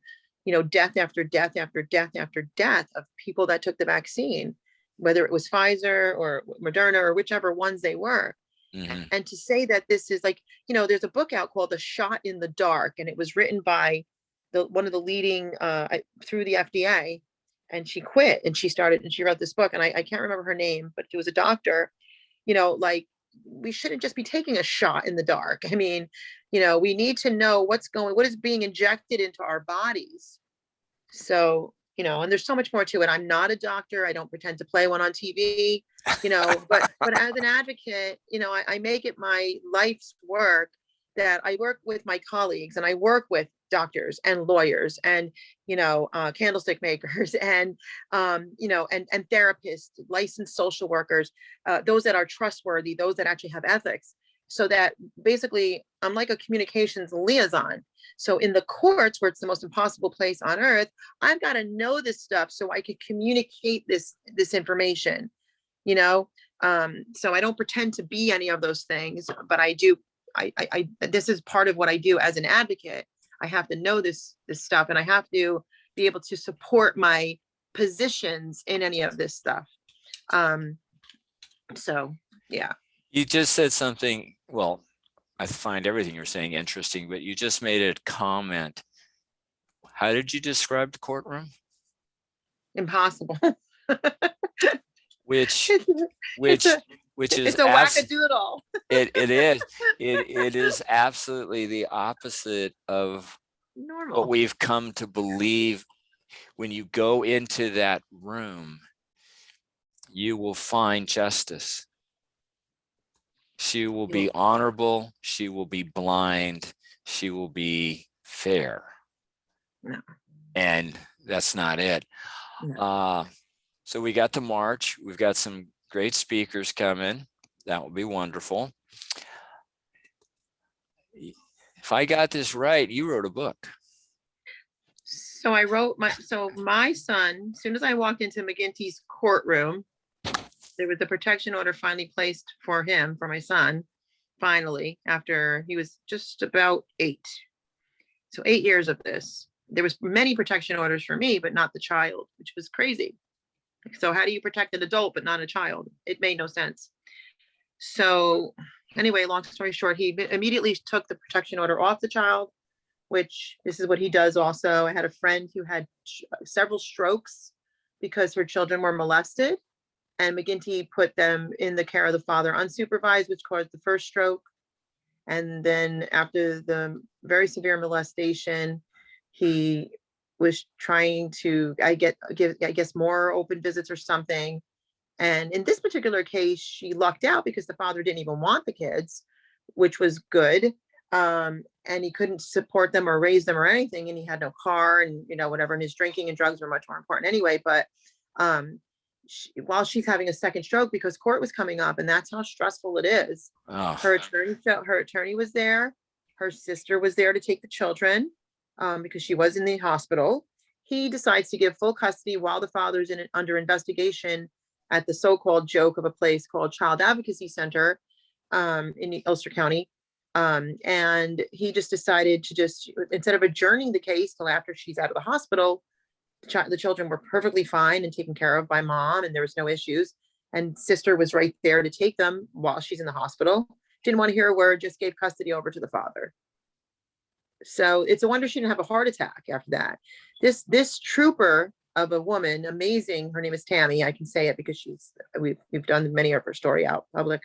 death after death after death after death of people that took the vaccine, whether it was Pfizer or Moderna or whichever ones they were. Mm-hmm. And to say that this is like, there's a book out called The Shot in the Dark, and it was written by one of the leading through the FDA, and she quit and she wrote this book, and I can't remember her name, but it was a doctor, like, we shouldn't just be taking a shot in the dark. I mean, we need to know what is being injected into our bodies. So, and there's so much more to it. I'm not a doctor. I don't pretend to play one on TV, but as an advocate, I make it my life's work that I work with my colleagues and I work with doctors and lawyers and, candlestick makers and, and therapists, licensed social workers, those that are trustworthy, those that actually have ethics. So that basically I'm like a communications liaison. So in the courts, where it's the most impossible place on earth, I've got to know this stuff so I can communicate this information, so I don't pretend to be any of those things, but I do. This is part of what I do as an advocate. I have to know this stuff, and I have to be able to support my positions in any of this stuff. So yeah. You just said something, well, I find everything you're saying interesting, but you just made a comment. How did you describe the courtroom? Impossible. Which it's is a wackadoodle. it is absolutely the opposite of Normal. what we've come to believe. When you go into that room, you will find justice. She will be honorable. She will be blind. She will be fair. No. And that's not it. No. So we got to March. We've got some great speakers coming. That will be wonderful. If I got this right, you wrote a book. So I wrote my son, as soon as I walked into Mcginty's courtroom, there was a protection order finally placed for my son, finally, after he was just about 8. So 8 years of this. There was many protection orders for me, but not the child, which was crazy. So how do you protect an adult, but not a child? It made no sense. So anyway, long story short, he immediately took the protection order off the child, which this is what he does also. I had a friend who had several strokes because her children were molested, and Mcginty put them in the care of the father unsupervised, which caused the first stroke. And then after the very severe molestation, he was trying to, give more open visits or something. And in this particular case, she lucked out because the father didn't even want the kids, which was good. And he couldn't support them or raise them or anything. And he had no car and, whatever. And his drinking and drugs were much more important anyway. But while she's having a second stroke, because court was coming up, and that's how stressful it is. Oh. Her attorney was there. Her sister was there to take the children because she was in the hospital. He decides to give full custody while the father's under investigation at the so-called joke of a place called Child Advocacy Center in Ulster County. And he just decided to instead of adjourning the case till after she's out of the hospital, the children were perfectly fine and taken care of by mom, and there was no issues. And sister was right there to take them while she's in the hospital. Didn't want to hear a word, just gave custody over to the father. So it's a wonder she didn't have a heart attack after that. This trooper of a woman, amazing. Her name is Tammy. I can say it because we've done many of her story out public.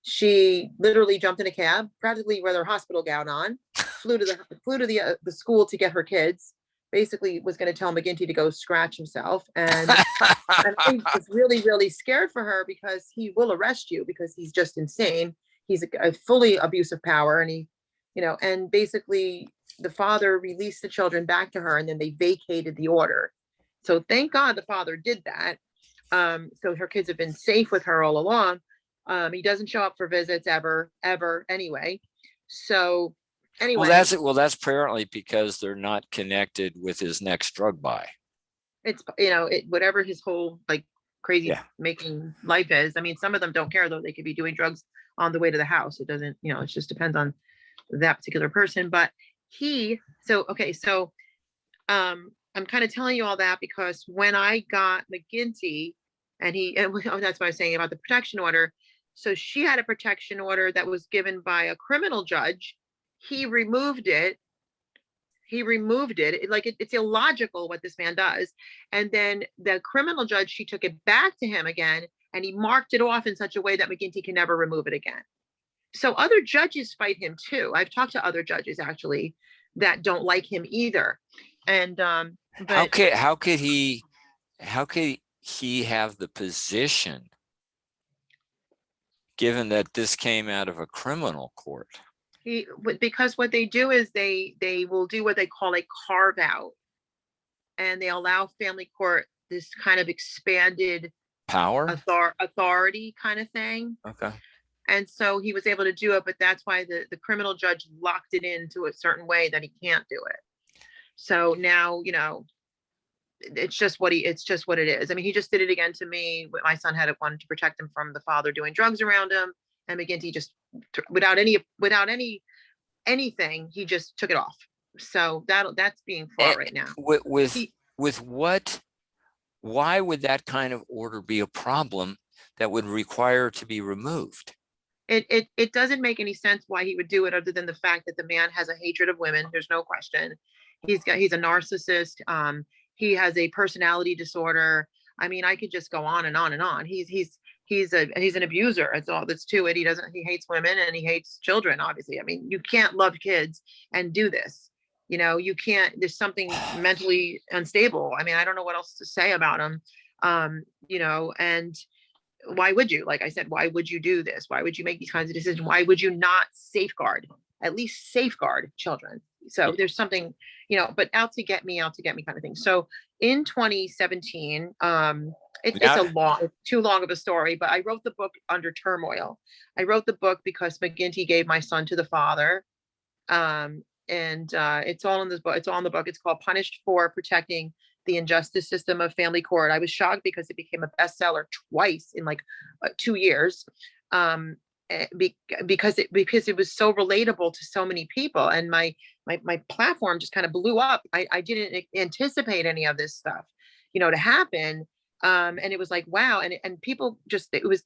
She literally jumped in a cab, practically with her hospital gown on, flew to the school to get her kids. Basically was going to tell Mcginty to go scratch himself. And I was really, really scared for her because he will arrest you because he's just insane. He's a fully abusive power. And he, and basically the father released the children back to her, and then they vacated the order. So thank God the father did that. So her kids have been safe with her all along. He doesn't show up for visits ever anyway. So anyway. Well, that's apparently because they're not connected with his next drug buy. It's, whatever his whole crazy making life is. I mean, some of them don't care though. They could be doing drugs on the way to the house. It doesn't, it just depends on that particular person. But I'm kind of telling you all that because when I got Mcginty and that's what I was saying about the protection order. So she had a protection order that was given by a criminal judge. He removed it. It's illogical what this man does. And then the criminal judge, she took it back to him again, and he marked it off in such a way that Mcginty can never remove it again. So other judges fight him too. I've talked to other judges actually that don't like him either. And how could he have the position given that this came out of a criminal court? Because what they do is they will do what they call a carve out, and they allow family court this kind of expanded Power? authority kind of thing. Okay. And so he was able to do it, but that's why the criminal judge locked it into a certain way that he can't do it. So now, it's just what it is. I mean, he just did it again to me. My son wanted to protect him from the father doing drugs around him, and Mcginty just without anything, he just took it off. So that's being fought right now. Why would that kind of order be a problem that would require to be removed? It doesn't make any sense why he would do it, other than the fact that the man has a hatred of women. There's no question. He's a narcissist. He has a personality disorder. I mean, I could just go on and on and on. He's an abuser. That's to it. He hates women and he hates children, obviously. I mean, you can't love kids and do this. You can't, there's something mentally unstable. I mean, I don't know what else to say about him. And why would you, like I said, why would you do this? Why would you make these kinds of decisions? Why would you not at least safeguard children? So there's something, but out to get me kind of thing. So in 2017, it's too long of a story, but I wrote the book under turmoil. I wrote the book because Mcginty gave my son to the father. And it's all in this book. It's all in the book. It's called Punished for Protecting the Injustice System of Family Court. I was shocked because it became a bestseller twice in like 2 years. Because it was so relatable to so many people, and my platform just kind of blew up. I didn't anticipate any of this stuff, to happen. And it was like, wow. And people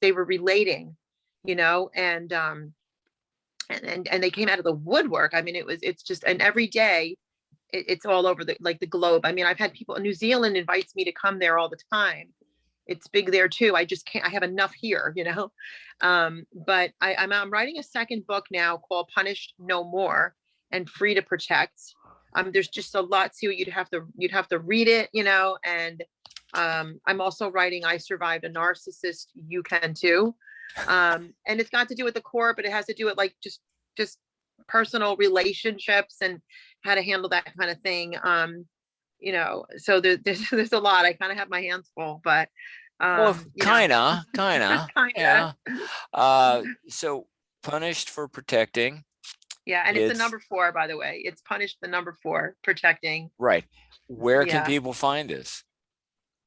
they were relating, and they came out of the woodwork. I mean, it's just, and every day it's all over the globe. I mean, I've had people in New Zealand invites me to come there all the time. It's big there too. I just can't, I have enough here, but I'm writing a second book now called Punished No More and Free to Protect. There's just a lot to it. You'd have to read it, and I'm also writing I Survived a Narcissist, You Can Too. And it's got to do with the core, but it has to do with just personal relationships and how to handle that kind of thing. So there's a lot. I kind of have my hands full, but kinda. Yeah. So Punished for Protecting. Yeah, and it's the number 4, by the way. It's Punished the number 4, Protecting. Right. Where can people find this?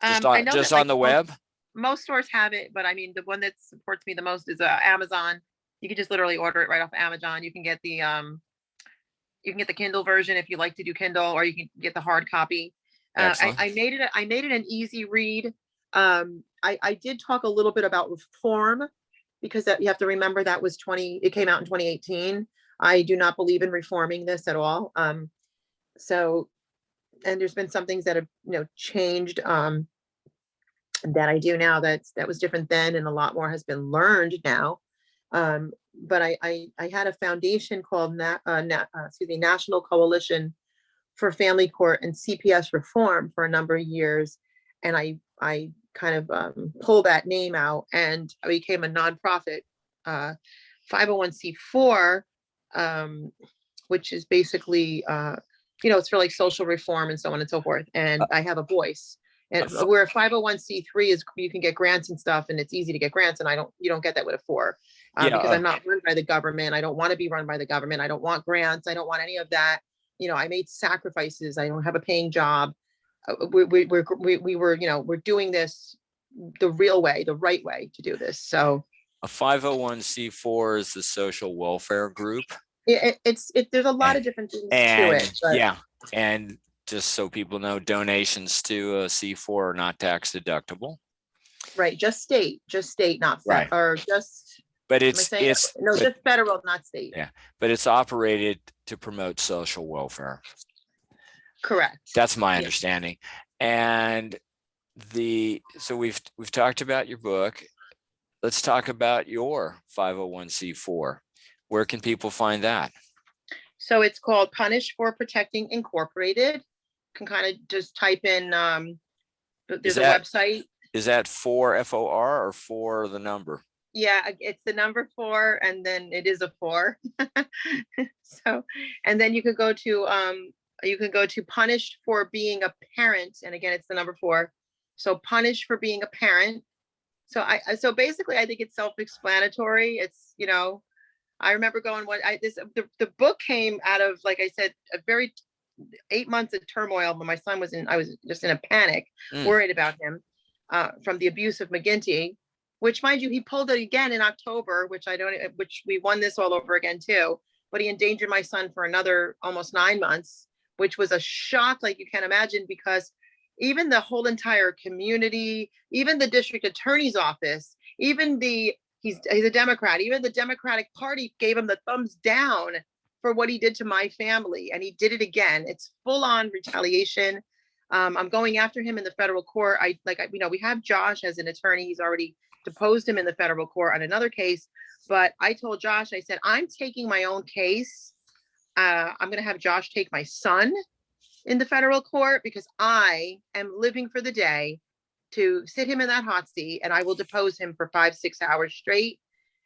Just on the web? Most stores have it, but I mean, the one that supports me the most is Amazon. You can just literally order it right off Amazon. You can get the Kindle version if you like to do Kindle, or you can get the hard copy. I made it an easy read. I did talk a little bit about reform, because you have to remember it came out in 2018. I do not believe in reforming this at all. And there's been some things that have, changed, that I do now that was different then, and a lot more has been learned now. But I had a foundation called National Coalition for Family Court and CPS Reform for a number of years. And I kind of pulled that name out, and I became a nonprofit, 501c4, which is basically, it's for like social reform and so on and so forth. And I have a voice. And where a 501c3 is, you can get grants and stuff, and it's easy to get grants, and you don't get that with a 4, because I'm not run by the government. I don't want to be run by the government. I don't want grants. I don't want any of that. I made sacrifices. I don't have a paying job. We're doing this the real way, the right way to do this. So a 501c4 is the social welfare group. There's a lot of different things to it. But. And just so people know, donations to a C4 are not tax deductible. Right, just state, not federal, right. Or just. But just federal, not state. Yeah, but it's operated to promote social welfare. Correct. That's my understanding. And so we've talked about your book. Let's talk about your 501c4. Where can people find that? So it's called Punished for Protecting Incorporated. You can kind of just type in, there's a website. Is that for FOR or for the number? Yeah, it's the number 4, and then it is a 4. So, and then you could go to punished for being a parent, and again, it's the number 4. So punished for being a parent. So basically, I think it's self-explanatory. It's, I remember going, the book came out of, like I said, a very 8 months of turmoil when my son I was just in a panic, worried about him, from the abuse of Mcginty, which, mind you, he pulled it again in October, which we won this all over again too, but he endangered my son for another almost 9 months, which was a shock, like you can imagine, because even the whole entire community, even the district attorney's office, even he's a Democrat, even the Democratic Party gave him the thumbs down for what he did to my family. And he did it again. It's full on retaliation. I'm going after him in the federal court. We have Josh as an attorney. He's already deposed him in the federal court on another case. But I told Josh, I said, I'm taking my own case. I'm going to have Josh take my son in the federal court, because I am living for the day to sit him in that hot seat, and I will depose him for 5-6 hours straight.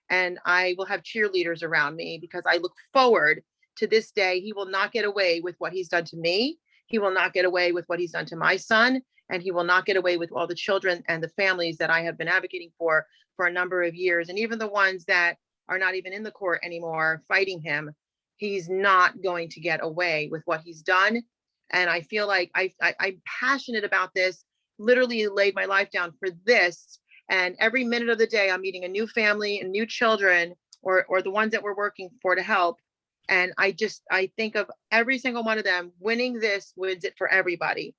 And I will have cheerleaders around me, because I look forward to this day. He will not get away with what he's done to me. He will not get away with what he's done to my son. And he will not get away with all the children and the families that I have been advocating for a number of years. And even the ones that are not even in the court anymore fighting him, he's not going to get away with what he's done. And I feel like I'm passionate about this, literally laid my life down for this. And every minute of the day, I'm meeting a new family and new children, or the ones that we're working for to help. And I think of every single one of them winning this wins it for everybody.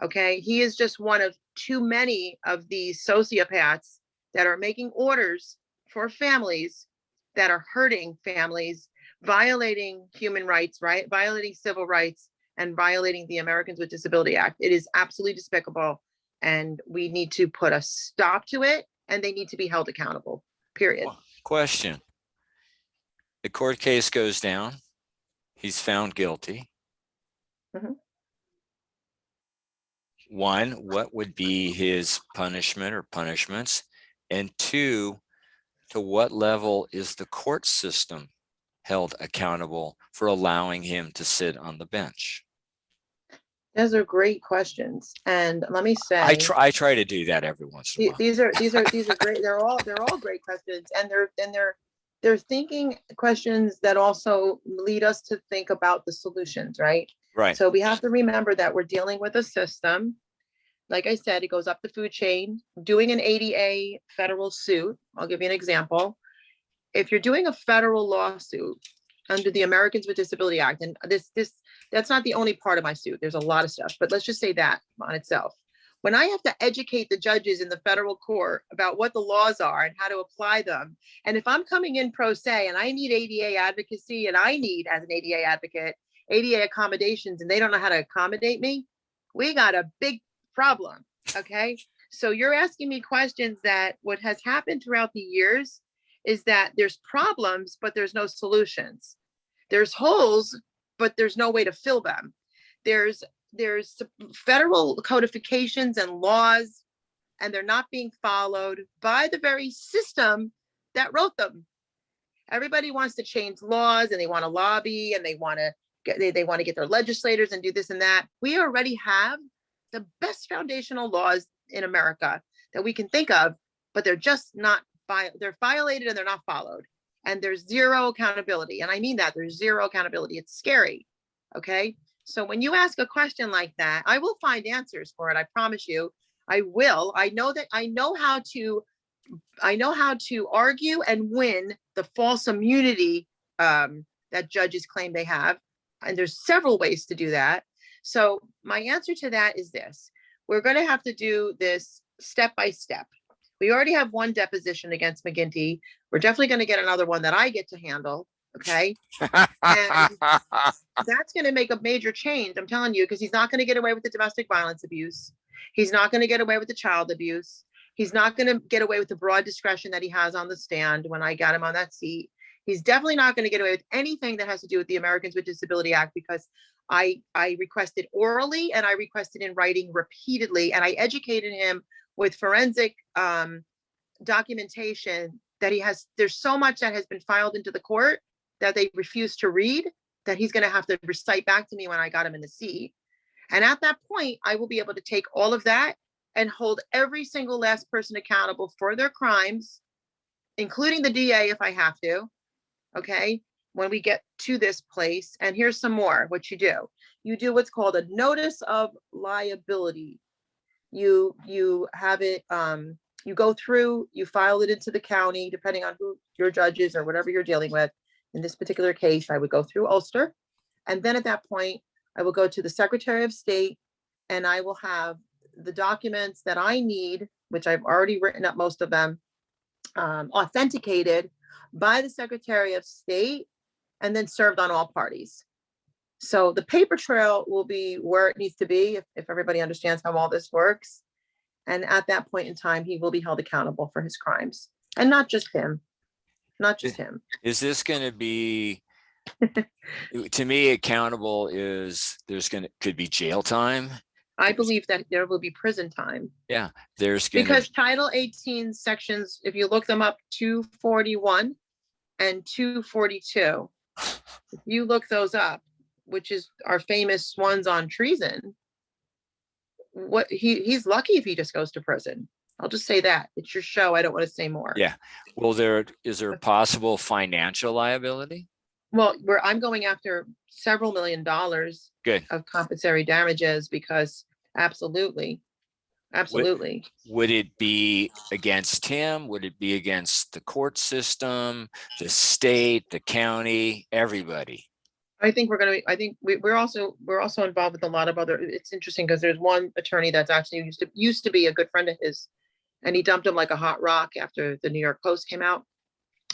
Okay. He is just one of too many of these sociopaths that are making orders for families that are hurting families, violating human rights, right? Violating civil rights, and violating the Americans with Disability Act. It is absolutely despicable. And we need to put a stop to it, and they need to be held accountable, period. Question. The court case goes down. He's found guilty. Mhm. 1, what would be his punishment or punishments? And 2, to what level is the court system held accountable for allowing him to sit on the bench? Those are great questions. And let me say, I try to do that every once in a while. these are great. They're all great questions. And they're thinking questions that also lead us to think about the solutions, right? Right. So we have to remember that we're dealing with a system. Like I said, it goes up the food chain. Doing an ADA federal suit, I'll give you an example. If you're doing a federal lawsuit under the Americans with Disability Act, and that's not the only part of my suit. There's a lot of stuff, but let's just say that on itself. When I have to educate the judges in the federal court about what the laws are and how to apply them, and if I'm coming in pro se and I need ADA advocacy, and I need, as an ADA advocate, ADA accommodations, and they don't know how to accommodate me, we got a big problem, okay? So you're asking me questions that what has happened throughout the years is that there's problems, but there's no solutions. There's holes, but there's no way to fill them. There's federal codifications and laws, and they're not being followed by the very system that wrote them. Everybody wants to change laws, and they want to lobby, and they want to get their legislators and do this and that. We already have the best foundational laws in America that we can think of, but they're just not, they're violated and they're not followed. And there's zero accountability. And I mean that, there's zero accountability. It's scary. Okay. So when you ask a question like that, I will find answers for it. I promise you, I will. I know how to argue and win the false immunity that judges claim they have. And there's several ways to do that. So my answer to that is this: we're going to have to do this step by step. We already have one deposition against Mcginty. We're definitely going to get another one that I get to handle. Okay. And that's going to make a major change. I'm telling you, because he's not going to get away with the domestic violence abuse. He's not going to get away with the child abuse. He's not going to get away with the broad discretion that he has on the stand when I got him on that seat. He's definitely not going to get away with anything that has to do with the Americans with Disability Act, because I requested orally and I requested in writing repeatedly, and I educated him with forensic documentation that there's so much that has been filed into the court that they refuse to read, that he's going to have to recite back to me when I got him in the seat. And at that point, I will be able to take all of that and hold every single last person accountable for their crimes, including the DA if I have to. Okay. When we get to this place, and here's some more, what you do. You do what's called a notice of liability. You have it, you go through, you file it into the county, depending on who your judge is or whatever you're dealing with. In this particular case, I would go through Ulster. And then at that point, I will go to the Secretary of State, and I will have the documents that I need, which I've already written up most of them, authenticated by the Secretary of State, and then served on all parties. So the paper trail will be where it needs to be, if everybody understands how all this works. And at that point in time, he will be held accountable for his crimes. And not just him. Not just him. Is this going to be, to me, accountable is could be jail time. I believe that there will be prison time. Yeah, because Title 18 sections, if you look them up, 241 and 242, if you look those up, which is our famous ones on treason, he's lucky if he just goes to prison. I'll just say that. It's your show. I don't want to say more. Yeah. Well, is there possible financial liability? Well, I'm going after several $1 million of compensatory damages, because absolutely. Would it be against him? Would it be against the court system, the state, the county, everybody? I think we're also involved with a lot of other. It's interesting because there's one attorney that's actually used to be a good friend of his, and he dumped him like a hot rock after the New York Post came out,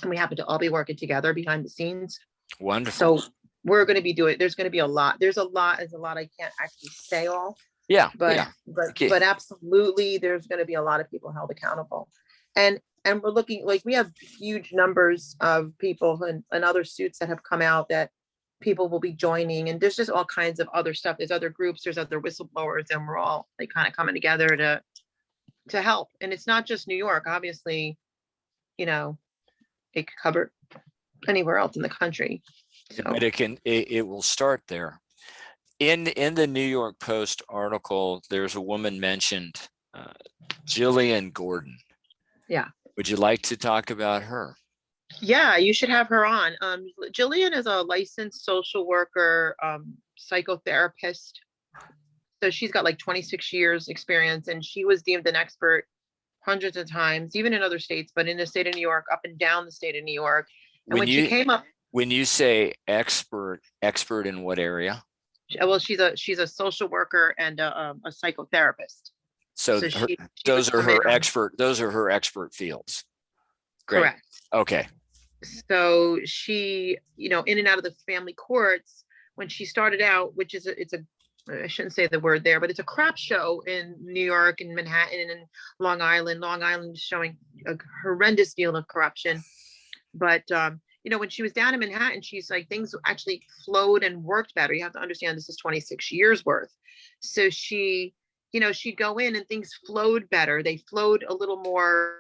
and we happen to all be working together behind the scenes. Wonderful. So we're going to be there's going to be a lot. There's a lot I can't actually say all. Yeah. But absolutely, there's going to be a lot of people held accountable, and we're looking, like, we have huge numbers of people and other suits that have come out that people will be joining, and there's just all kinds of other stuff. There's other groups, there's other whistleblowers, and we're all like kind of coming together to help. And it's not just New York, obviously, it could cover anywhere else in the country. So. But it will start there. In the New York Post article, there's a woman mentioned, Jillian Gordon. Yeah. Would you like to talk about her? Yeah, you should have her on. Jillian is a licensed social worker, psychotherapist. So she's got like 26 years experience, and she was deemed an expert hundreds of times, even in other states, but in the state of New York, up and down the state of New York. And when she came up. When you say expert in what area? Well, she's a social worker and a psychotherapist. So those are her expert fields. Great. Correct. Okay. So she, in and out of the family courts, when she started out, which is I shouldn't say the word there, but it's a crap show in New York and Manhattan and Long Island. Long Island is showing a horrendous deal of corruption. But, when she was down in Manhattan, she's like, things actually flowed and worked better. You have to understand, this is 26 years worth. So she'd go in and things flowed better. They flowed a little more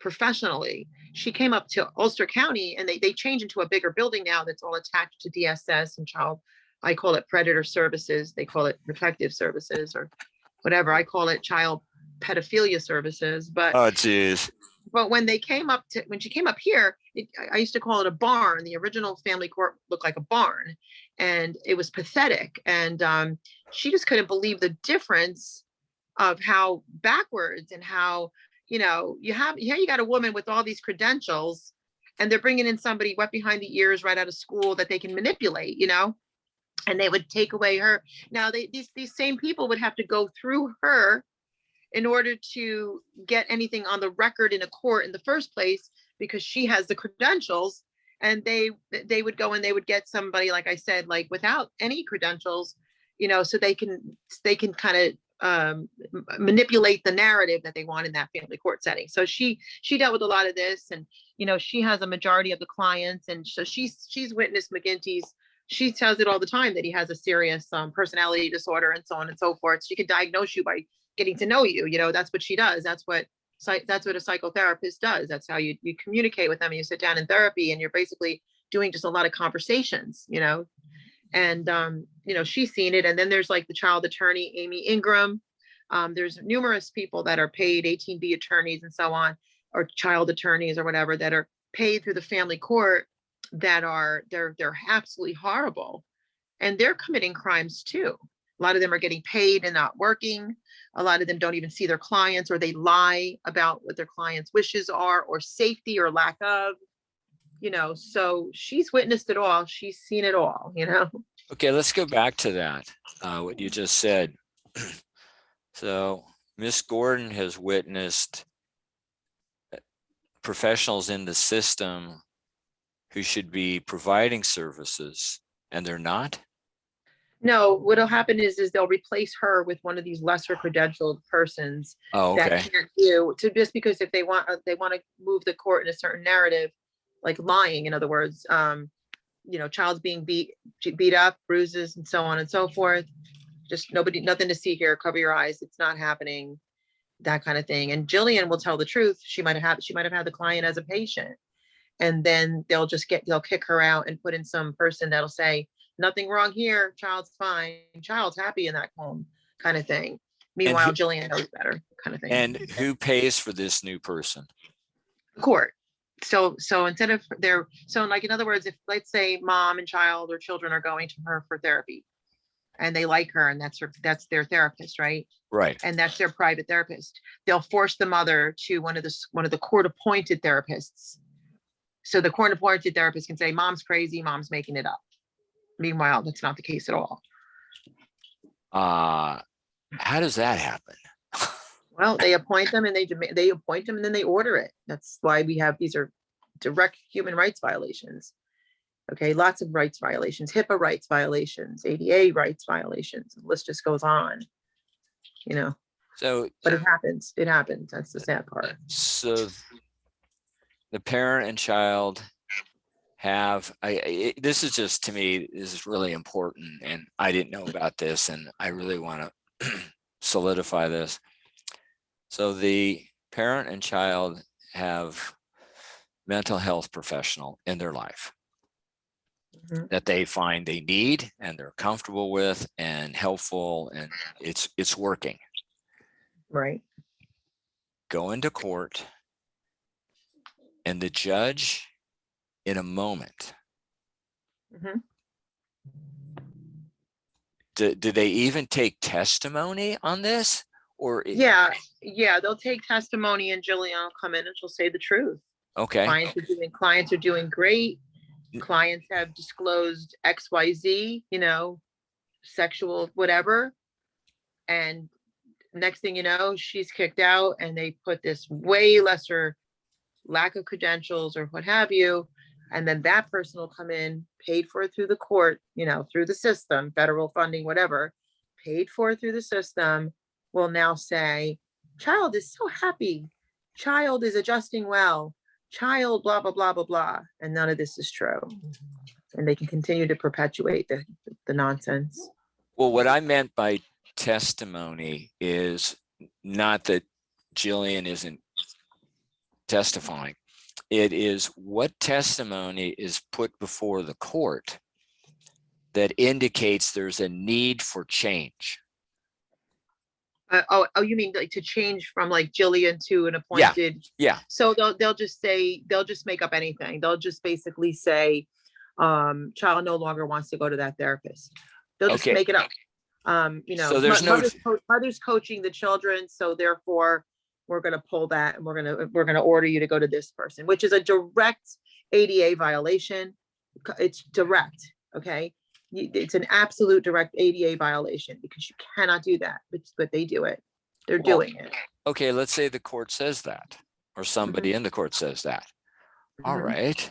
professionally. She came up to Ulster County, and they changed into a bigger building now that's all attached to DSS and I call it predator services. They call it protective services or whatever. I call it child pedophilia services. But oh, geez. But when she came up here, I used to call it a barn. The original family court looked like a barn, and it was pathetic. And she just couldn't believe the difference of how backwards and how, you got a woman with all these credentials, and they're bringing in somebody wet behind the ears right out of school that they can manipulate, and they would take away her. Now these same people would have to go through her in order to get anything on the record in a court in the first place, because she has the credentials, and they would go and they would get somebody, like I said, like without any credentials, so they can kind of manipulate the narrative that they want in that family court setting. So she dealt with a lot of this, and she has a majority of the clients, and so she's witnessed Mcginty's. She tells it all the time that he has a serious personality disorder and so on and so forth. She can diagnose you by getting to know you. That's what she does. That's what that's what a psychotherapist does. That's how you communicate with them. You sit down in therapy and you're basically doing just a lot of conversations, and she's seen it. And then there's like the child attorney, Amy Ingram. There's numerous people that are paid 18B attorneys and so on, or child attorneys or whatever, that are paid through the family court, that are they're absolutely horrible, and they're committing crimes too. A lot of them are getting paid and not working. A lot of them don't even see their clients, or they lie about what their clients' wishes are, or safety or lack of, so she's witnessed it all. She's seen it all, Okay, let's go back to that, what you just said. So Miss Gordon has witnessed professionals in the system who should be providing services, and they're not? No, what'll happen is they'll replace her with one of these lesser credentialed persons Oh, that okay. can't do, to just because if they want to move the court in a certain narrative, like lying, in other words, child's being beat up, bruises, and so on and so forth. Just nothing to see here. Cover your eyes. It's not happening. That kind of thing. And Jillian will tell the truth. She might have had the client as a patient, and then they'll kick her out and put in some person that'll say, nothing wrong here. Child's fine. Child's happy in that home, kind of thing. Meanwhile, Jillian knows better, kind of thing. And who pays for this new person? The court. So instead of like, in other words, if let's say mom and child or children are going to her for therapy, and they like her, and that's their therapist, right? Right. And that's their private therapist. They'll force the mother to one of the court-appointed therapists. So the court-appointed therapist can say, mom's crazy, mom's making it up. Meanwhile, that's not the case at all. How does that happen? Well, they appoint them, and they appoint them, and then they order it. That's why these are direct human rights violations. Okay, lots of rights violations, HIPAA rights violations, ADA rights violations. The list just goes on. So, but it happens. It happens. That's the sad part. So the parent and child have, this is just, to me, this is really important, and I didn't know about this, and I really want to solidify this. So the parent and child have mental health professional in their life that they find they need and they're comfortable with and helpful, and it's working. Right. Go into court, and the judge, in a moment, do they even take testimony on this? Or yeah, they'll take testimony, and Jillian will come in and she'll say the truth. Okay. Clients are doing great. Clients have disclosed XYZ, sexual whatever. And next thing you know, she's kicked out, and they put this way lesser lack of credentials or what have you. And then that person will come in, paid for through the court, through the system, federal funding, whatever, paid for through the system, will now say, child is so happy. Child is adjusting well. Child, blah, blah, blah, blah, blah. And none of this is true. And they can continue to perpetuate the nonsense. Well, what I meant by testimony is not that Jillian isn't testifying. It is what testimony is put before the court that indicates there's a need for change. You mean like to change from like Jillian to an appointed? Yeah. So they'll just make up anything. They'll just basically say, child no longer wants to go to that therapist. They'll just make it up. So there's mother's coaching the children, so therefore we're going to pull that, and we're going to order you to go to this person, which is a direct ADA violation. It's direct. Okay. It's an absolute direct ADA violation, because you cannot do that, but they do it. They're doing it. Okay, let's say the court says that, or somebody in the court says that. All right.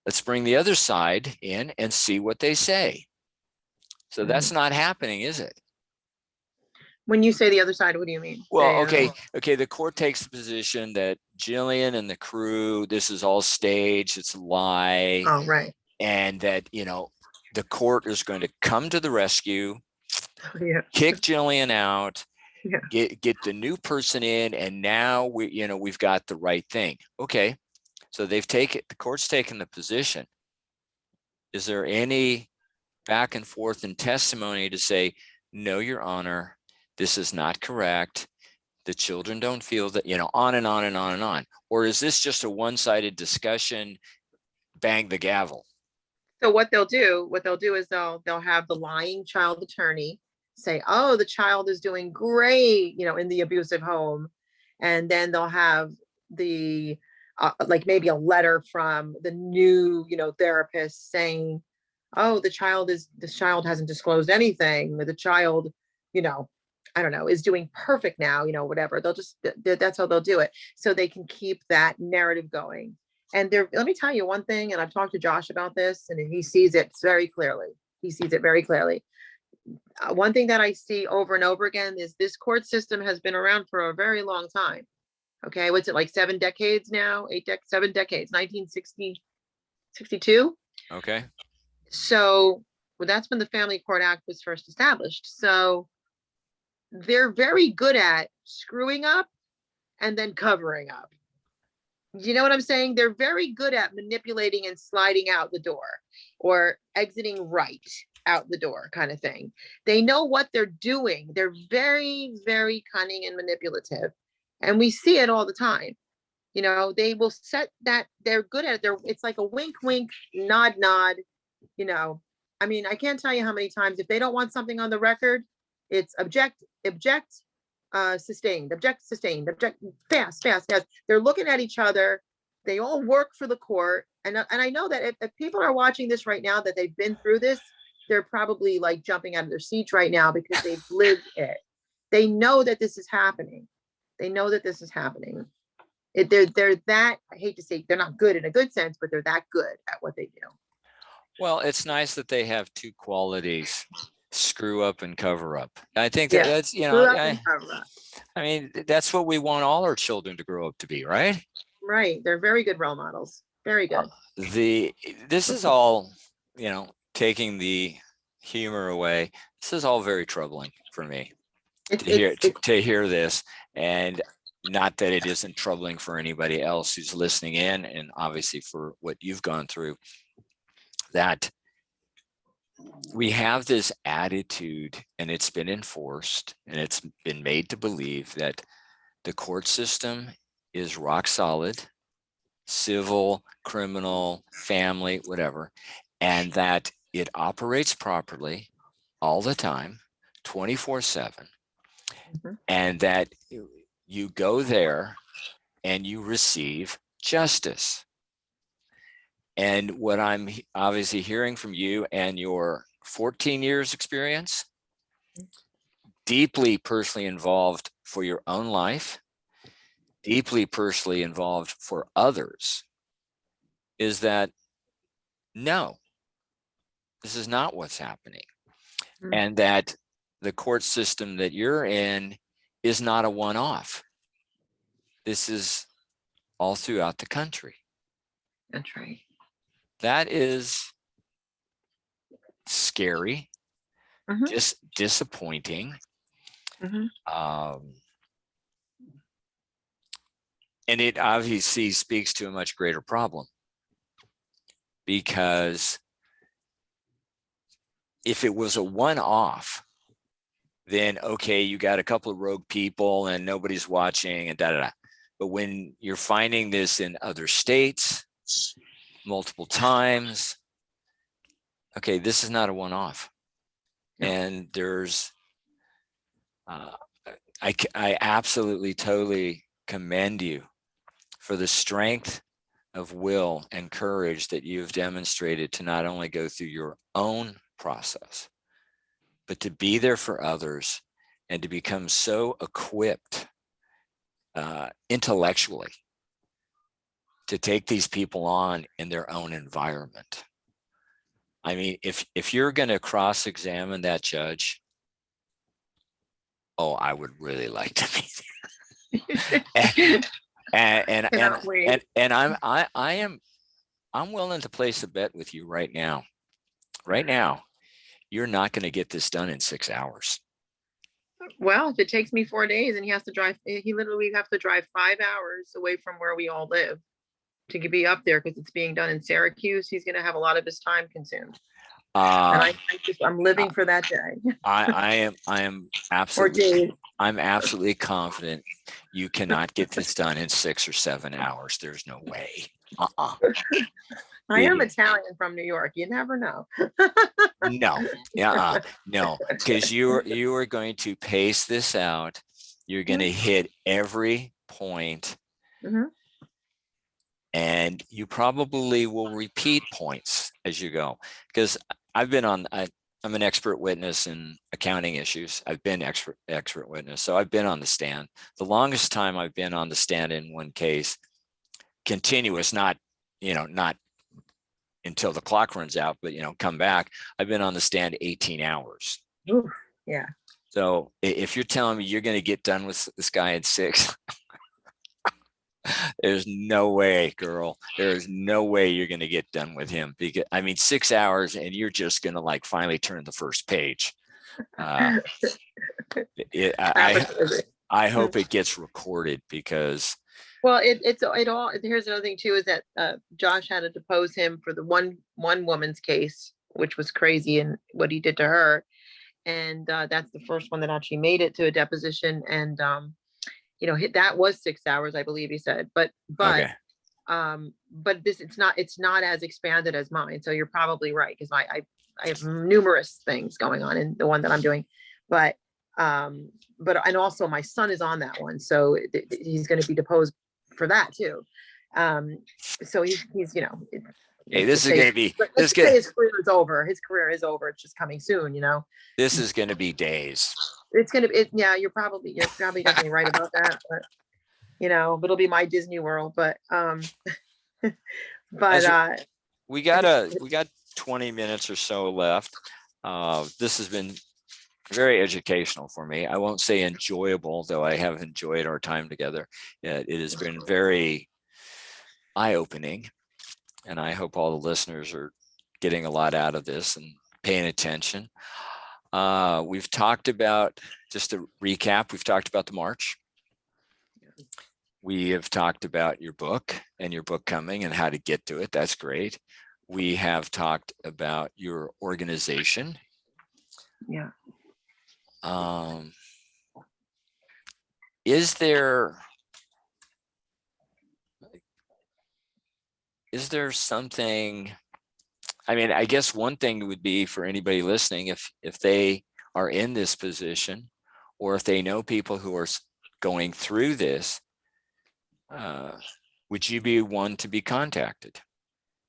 Let's bring the other side in and see what they say. So that's not happening, is it? When you say the other side, what do you mean? Well, okay. The court takes the position that Jillian and the crew, this is all staged, it's a lie. Oh, right. And that, the court is going to come to the rescue, kick Jillian out, Yeah. get the new person in, and now we've got the right thing. Okay, so the court's taken the position. Is there any back and forth in testimony to say, no, Your Honor, this is not correct, the children don't feel that, on and on and on and on? Or is this just a one-sided discussion, bang the gavel? So what they'll do is they'll have the lying child attorney say, oh, the child is doing great, in the abusive home. And then they'll have the, like maybe a letter from the new, therapist saying, oh, this child hasn't disclosed anything. The child, I don't know, is doing perfect now, whatever. That's how they'll do it. So they can keep that narrative going. And let me tell you one thing, and I've talked to Josh about this, and he sees it very clearly. One thing that I see over and over again is this court system has been around for a very long time. Okay, what's it, like 7 decades now? 7 decades, 1960, 62. Okay. So that's when the Family Court Act was first established. So they're very good at screwing up and then covering up. You know what I'm saying? They're very good at manipulating and sliding out the door, or exiting right out the door, kind of thing. They know what they're doing. They're very, very cunning and manipulative. And we see it all the time. They will set that, they're good at it. It's like a wink, wink, nod, nod. I mean, I can't tell you how many times, if they don't want something on the record, it's object, sustained, object, fast. They're looking at each other. They all work for the court. And I know that if people are watching this right now, that they've been through this, they're probably like jumping out of their seats right now, because they've lived it. They know that this is happening. They're that, I hate to say, they're not good in a good sense, but they're that good at what they do. Well, it's nice that they have two qualities: screw up and cover up. I think that's, I mean, that's what we want all our children to grow up to be, right? Right. They're very good role models. Very good. This is all, taking the humor away. This is all very troubling for me to hear this, and not that it isn't troubling for anybody else who's listening in, and obviously for what you've gone through, that we have this attitude, and it's been enforced, and it's been made to believe that the court system is rock solid, civil, criminal, family, whatever, and that it operates properly all the time, 24/7, and that you go there and you receive justice. And what I'm obviously hearing from you and your 14 years experience, deeply personally involved for your own life, deeply personally involved for others, is that no, this is not what's happening. And that the court system that you're in is not a one-off. This is all throughout the country. That's right. That is scary, disappointing. And it obviously speaks to a much greater problem, because if it was a one-off, then okay, you got a couple of rogue people and nobody's watching and da. But when you're finding this in other states multiple times, okay, this is not a one-off. And there's, I absolutely, totally commend you for the strength of will and courage that you've demonstrated to not only go through your own process, but to be there for others and to become so equipped intellectually to take these people on in their own environment. I mean, if you're going to cross-examine that judge, oh, I would really like to meet you. and I'm willing to place a bet with you right now. Right now, you're not going to get this done in 6 hours. Well, if it takes me 4 days and he has to drive, he literally have to drive 5 hours away from where we all live to be up there because it's being done in Syracuse, he's gonna have a lot of his time consumed. And I'm living for that day. I am Or absolutely, days. I'm absolutely confident you cannot get this done in 6 or 7 hours. There's no way. I am Idiot. Italian from New York. You never know. No, no, because you are going to pace this out. You're going to hit every point, Mhm. and you probably will repeat points as you go. Because I'm an expert witness in accounting issues. I've been expert witness, so I've been on the stand. The longest time I've been on the stand in one case, continuous, not until the clock runs out, but come back. I've been on the stand 18 hours. Ooh, yeah. So if you're telling me you're going to get done with this guy in 6, there's no way, girl. There is no way you're going to get done with him, because 6 hours and you're just going to finally turn the first page. I hope it gets recorded, because well, here's another thing too, is that Josh had to depose him for the one woman's case, which was crazy, and what he did to her. And that's the first one that actually made it to a deposition. And that was 6 hours, I believe he said. But okay. This, it's not as expanded as mine. So you're probably right, because I have numerous things going on in the one that I'm doing. But and also my son is on that one, so he's going to be deposed for that too. So he's Hey, this is going to be, his career is over. His career is over. It's just coming soon, This is going to be days. It's going to be, yeah, you're probably definitely right about that, but it'll be my Disney World, but we got 20 minutes or so left. This has been very educational for me. I won't say enjoyable, though I have enjoyed our time together. It has been very eye-opening, and I hope all the listeners are getting a lot out of this and paying attention. We've talked about, just to recap, we've talked about the march. We have talked about your book and your book coming and how to get to it. That's great. We have talked about your organization. Yeah. Is there something, I guess one thing would be for anybody listening, if they are in this position, or if they know people who are going through this, would you be one to be contacted?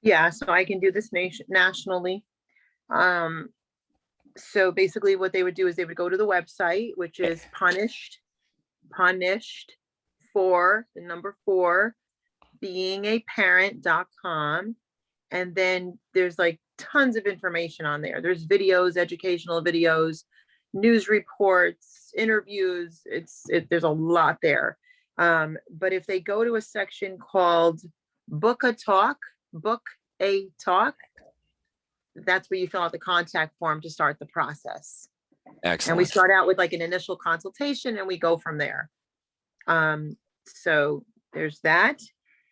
Yeah, so I can do this nationally. So basically what they would do is they would go to the website, which is punished for the number 4 beingaparent.com. And then there's tons of information on there. There's videos, educational videos, news reports, interviews. There's a lot there. But if they go to a section called Book a Talk, that's where you fill out the contact form to start the process. Excellent. And we start out with an initial consultation, and we go from there. So there's that.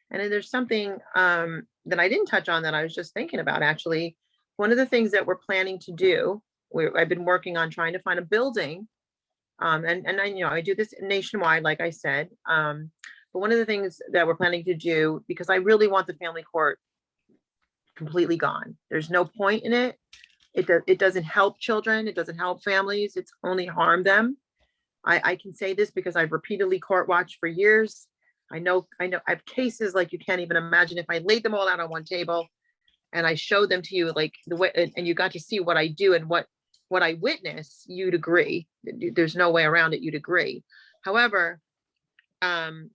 And then there's something that I didn't touch on that I was just thinking about, actually. One of the things that we're planning to do, I've been working on trying to find a building. And I do this nationwide, like I said. But one of the things that we're planning to do, because I really want the family court completely gone. There's no point in it. It doesn't help children. It doesn't help families. It's only harm them. I can say this because I've repeatedly court watched for years. I know I have cases like you can't even imagine. If I laid them all out on one table and I showed them to you, the way, and you got to see what I do and what I witness, you'd agree. There's no way around it. You'd agree. However, and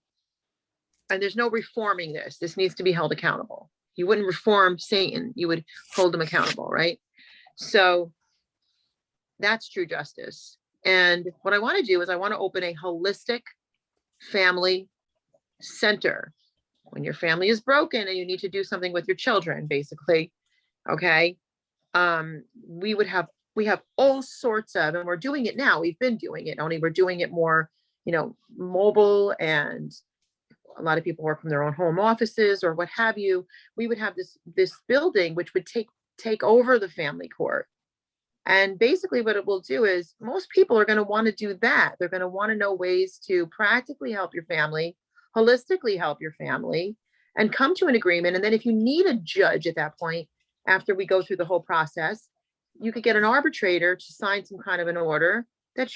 there's no reforming this. This needs to be held accountable. You wouldn't reform Satan. You would hold him accountable, right? So that's true justice. And what I want to do is I want to open a holistic family center. When your family is broken and you need to do something with your children, basically, okay, we would have we have all sorts of, and we're doing it now. We've been doing it, only we're doing it more, mobile, and a lot of people work from their own home offices or what have you. We would have this building which would take over the family court. And basically what it will do is most people are going to want to do that. They're going to want to know ways to practically help your family, holistically help your family, and come to an agreement. And then if you need a judge at that point, after we go through the whole process, you could get an arbitrator to sign some kind of an order that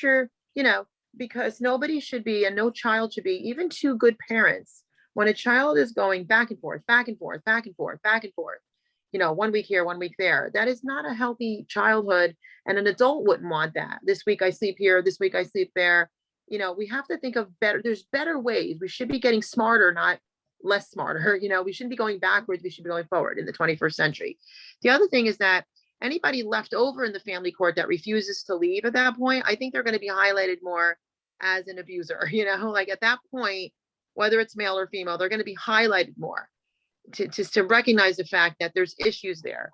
because nobody should be, and no child should be, even two good parents, when a child is going back and forth, back and forth, back and forth, back and forth, 1 week here, 1 week there, that is not a healthy childhood. And an adult wouldn't want that. This week I sleep here, this week I sleep there. We have to think of better, there's better ways. We should be getting smarter, not less smarter. We shouldn't be going backwards. We should be going forward in the 21st century. The other thing is that anybody left over in the family court that refuses to leave at that point, I think they're going to be highlighted more as an abuser, like at that point, whether it's male or female, they're going to be highlighted more to recognize the fact that there's issues there.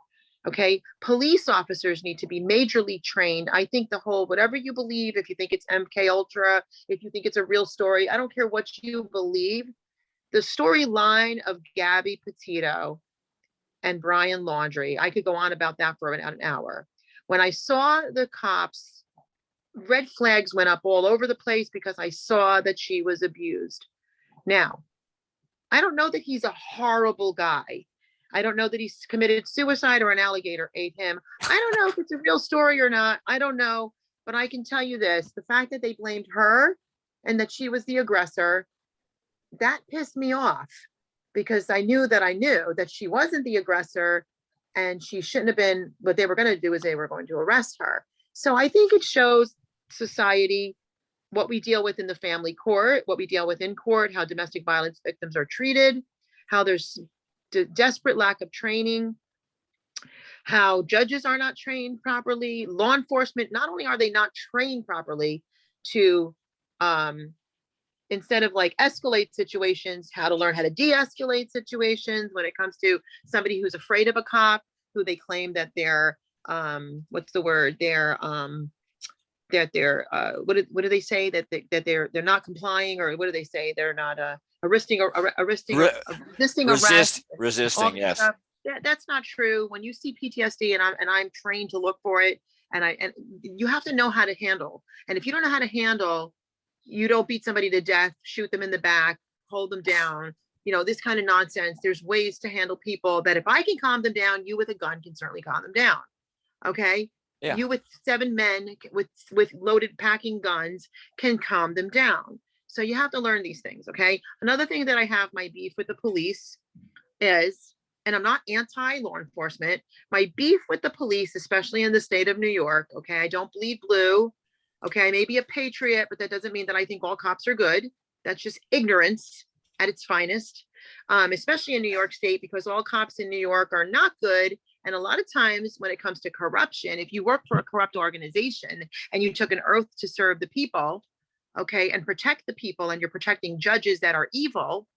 Okay. Police officers need to be majorly trained. I think the whole, whatever you believe, if you think it's MK Ultra, if you think it's a real story, I don't care what you believe. The storyline of Gabby Petito and Brian Laundrie, I could go on about that for an hour. When I saw the cops, red flags went up all over the place because I saw that she was abused. Now, I don't know that he's a horrible guy. I don't know that he's committed suicide or an alligator ate him. I don't know if it's a real story or not. I don't know. But I can tell you this, the fact that they blamed her and that she was the aggressor, that pissed me off, because I knew that she wasn't the aggressor and she shouldn't have been. What they were going to do is they were going to arrest her. So I think it shows society what we deal with in the family court, what we deal with in court, how domestic violence victims are treated, how there's desperate lack of training, how judges are not trained properly, law enforcement, not only are they not trained properly to, instead of escalate situations, how to learn how to de-escalate situations when it comes to somebody who's afraid of a cop, who they claim that they're, what do they say, that they're not complying, or what do they say, they're not resisting arrest, resisting, yes. That's not true. When you see PTSD, and I'm trained to look for it, and you have to know how to handle. And if you don't know how to handle, you don't beat somebody to death, shoot them in the back, hold them down, this kind of nonsense. There's ways to handle people that if I can calm them down, you with a gun can certainly calm them down. Okay. Yeah. You with 7 men with loaded packing guns can calm them down. So you have to learn these things. Okay. Another thing that I have my beef with the police is, and I'm not anti-law enforcement, my beef with the police, especially in the state of New York. Okay. I don't bleed blue. Okay. I may be a patriot, but that doesn't mean that I think all cops are good. That's just ignorance at its finest, especially in New York State, because all cops in New York are not good. And a lot of times when it comes to corruption, if you work for a corrupt organization and you took an oath to serve the people, okay, and protect the people, and you're protecting judges that are evil,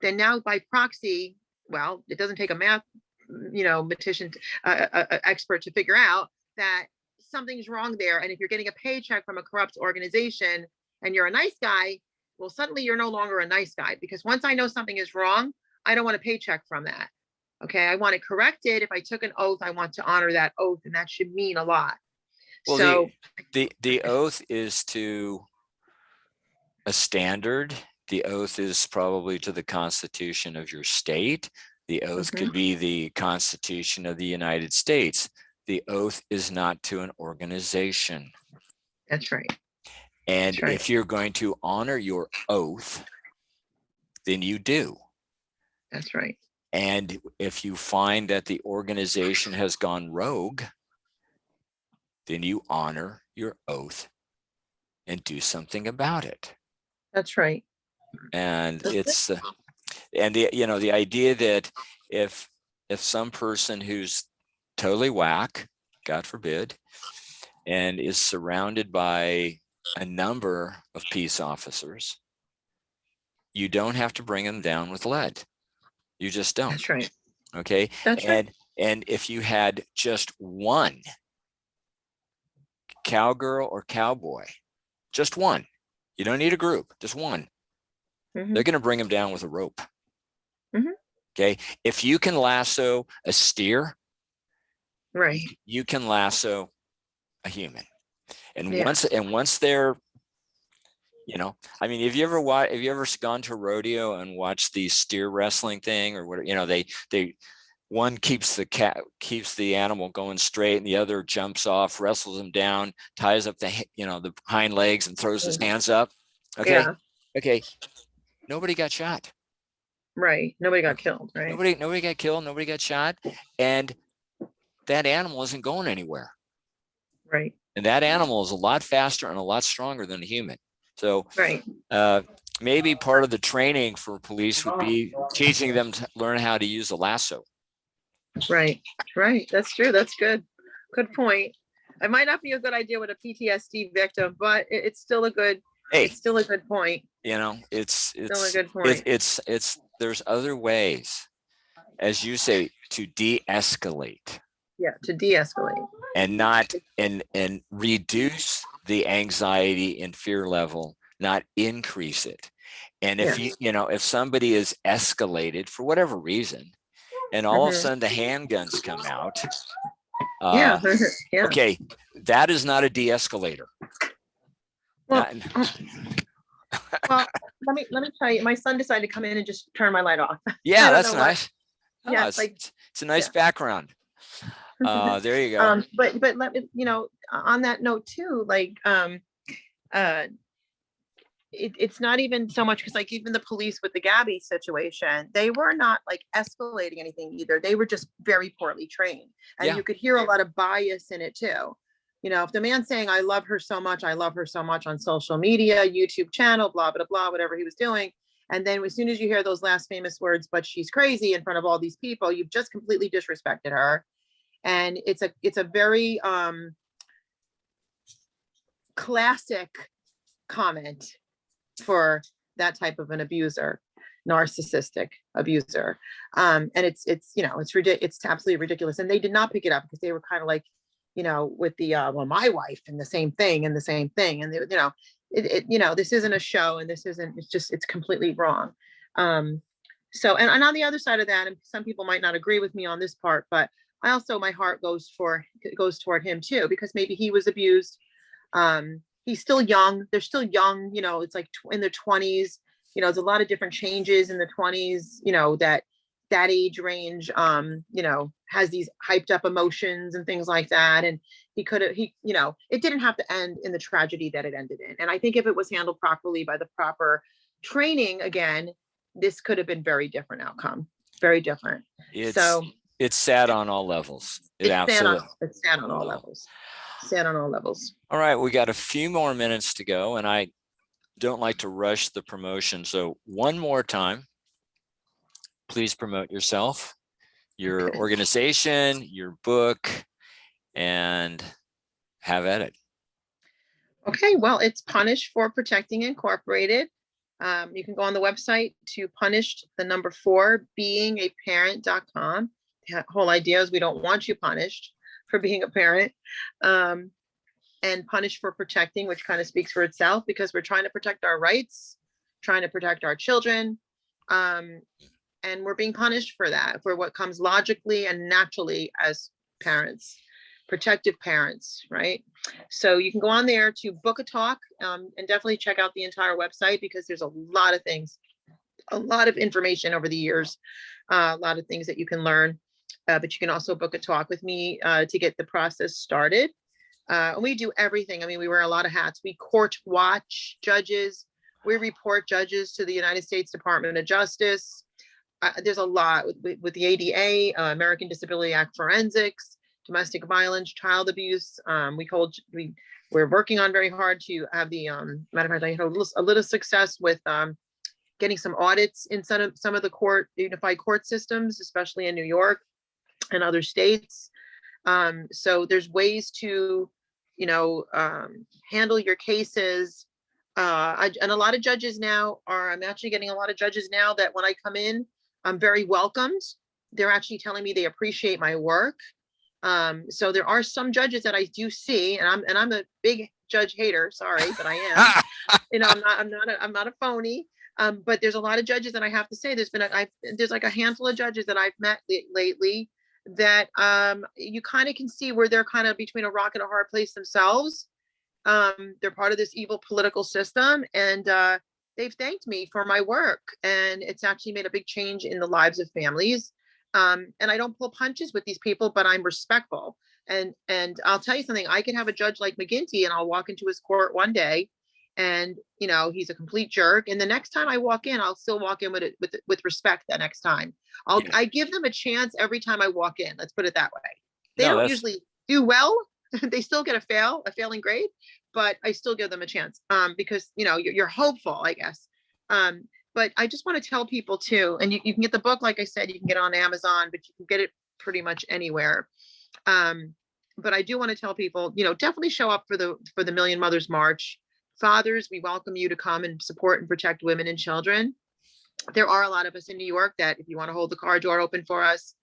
then now by proxy, well, it doesn't take a mathematician, expert to figure out that something's wrong there. And if you're getting a paycheck from a corrupt organization and you're a nice guy, well, suddenly you're no longer a nice guy, because once I know something is wrong, I don't want a paycheck from that. Okay, I want it corrected. If I took an oath, I want to honor that oath, and that should mean a lot. Well, so the oath is to a standard. The oath is probably to the Constitution of your state. The oath could be the Constitution of the United States. The oath is not to an organization. That's right. And That's right. If you're going to honor your oath, then you do. That's right. And if you find that the organization has gone rogue, then you honor your oath and do something about it. That's right. And it's the idea that if some person who's totally whack, God forbid, and is surrounded by a number of peace officers, you don't have to bring them down with lead. You just don't. That's right. Okay. That's right. And if you had just one cowgirl or cowboy, just one. You don't need a group, just one. Mhm. They're going to bring him down with a rope. Mhm. Okay. If you can lasso a steer, Right. you can lasso a human. And Yeah. once they're, I mean, have you ever gone to a rodeo and watched the steer wrestling thing or whatever? They one keeps the animal going straight and the other jumps off, wrestles him down, ties up the hind legs and throws his hands up. Okay. Yeah. Okay. Nobody got shot. Right. Nobody got killed. Right. Nobody got killed. Nobody got shot. And that animal isn't going anywhere. Right. And that animal is a lot faster and a lot stronger than a human. So Right. maybe part of the training for police would be teaching them to learn how to use a lasso. Right. Right. That's true. That's good. Good point. It might not be a good idea with a PTSD victim, but it's still a good. Hey, it's still a good point. It's Still a good point. it's there's other ways, as you say, to de-escalate. Yeah, to de-escalate. And not and reduce the anxiety and fear level, not increase it. And if if somebody is escalated for whatever reason, and all of a sudden the handguns come out, Yeah. okay, that is not a de-escalator. Well, let me tell you, my son decided to come in and just turn my light off. Yeah, that's nice. Yeah, it's a nice background. There you go. But let me, on that note too, it's not even so much because even the police with the Gabby situation, they were not escalating anything either. They were just very poorly trained, and you could hear a lot of bias in it too. If the man's saying, I love her so much on social media, YouTube channel, blah, blah, blah, whatever he was doing. And then as soon as you hear those last famous words, but she's crazy in front of all these people, you've just completely disrespected her. And it's a very classic comment for that type of an abuser, narcissistic abuser. And it's it's absolutely ridiculous. And they did not pick it up because they were kind of with the my wife and the same thing. And they, this isn't a show, and it's completely wrong. So and on the other side of that, and some people might not agree with me on this part, but I also, my heart goes toward him too, because maybe he was abused. He's still young. They're still young, it's in their 20s, there's a lot of different changes in the 20s, that age range, has these hyped up emotions and things like that. And it didn't have to end in the tragedy that it ended in. And I think if it was handled properly by the proper training, again, this could have been very different outcome, very different. It's sad on all levels. It's sad on all levels. Sad on all levels. All right, we got a few more minutes to go, and I don't like to rush the promotion. So one more time, please promote yourself, your organization, your book, and have at it. Okay, well, it's Punished for Protecting Incorporated. You can go on the website to punishedbeing4parent.com. The whole idea is we don't want you punished for being a parent. And Punished for Protecting, which kind of speaks for itself, because we're trying to protect our rights, trying to protect our children. And we're being punished for that, for what comes logically and naturally as parents, protective parents, right? So you can go on there to book a talk, and definitely check out the entire website, because there's a lot of things, a lot of information over the years, a lot of things that you can learn. But you can also book a talk with me to get the process started. And we do everything. I mean, we wear a lot of hats. We court watch judges. We report judges to the United States Department of Justice. There's a lot with the ADA, American Disability Act forensics, domestic violence, child abuse. We're working on very hard to have the matter of fact, I had a little success with getting some audits in some of the unified court systems, especially in New York and other states. So there's ways to, handle your cases. And a lot of judges now I'm actually getting a lot of judges now that when I come in, I'm very welcomed. They're actually telling me they appreciate my work. So there are some judges that I do see, and I'm a big judge hater, sorry, but I am. You know, I'm not a phony. But there's a lot of judges that I have to say, there's like a handful of judges that I've met lately that you kind of can see where they're kind of between a rock and a hard place themselves. They're part of this evil political system, and they've thanked me for my work, and it's actually made a big change in the lives of families. And I don't pull punches with these people, but I'm respectful. And I'll tell you something, I can have a judge like Mcginty, and I'll walk into his court one day, and you know, he's a complete jerk. And the next time I walk in, I'll still walk in with respect. The next time, Yeah. I give them a chance every time I walk in. Let's put it that way. They No, don't that's- usually do well. They still get a failing grade, but I still give them a chance. Because you know, you're hopeful, I guess. But I just want to tell people too, and you can get the book, like I said, you can get it on Amazon, but you can get it pretty much anywhere. But I do want to tell people, you know, definitely show up for the Million Mothers March. Fathers, we welcome you to come and support and protect women and children. There are a lot of us in New York that if you want to hold the car door open for us,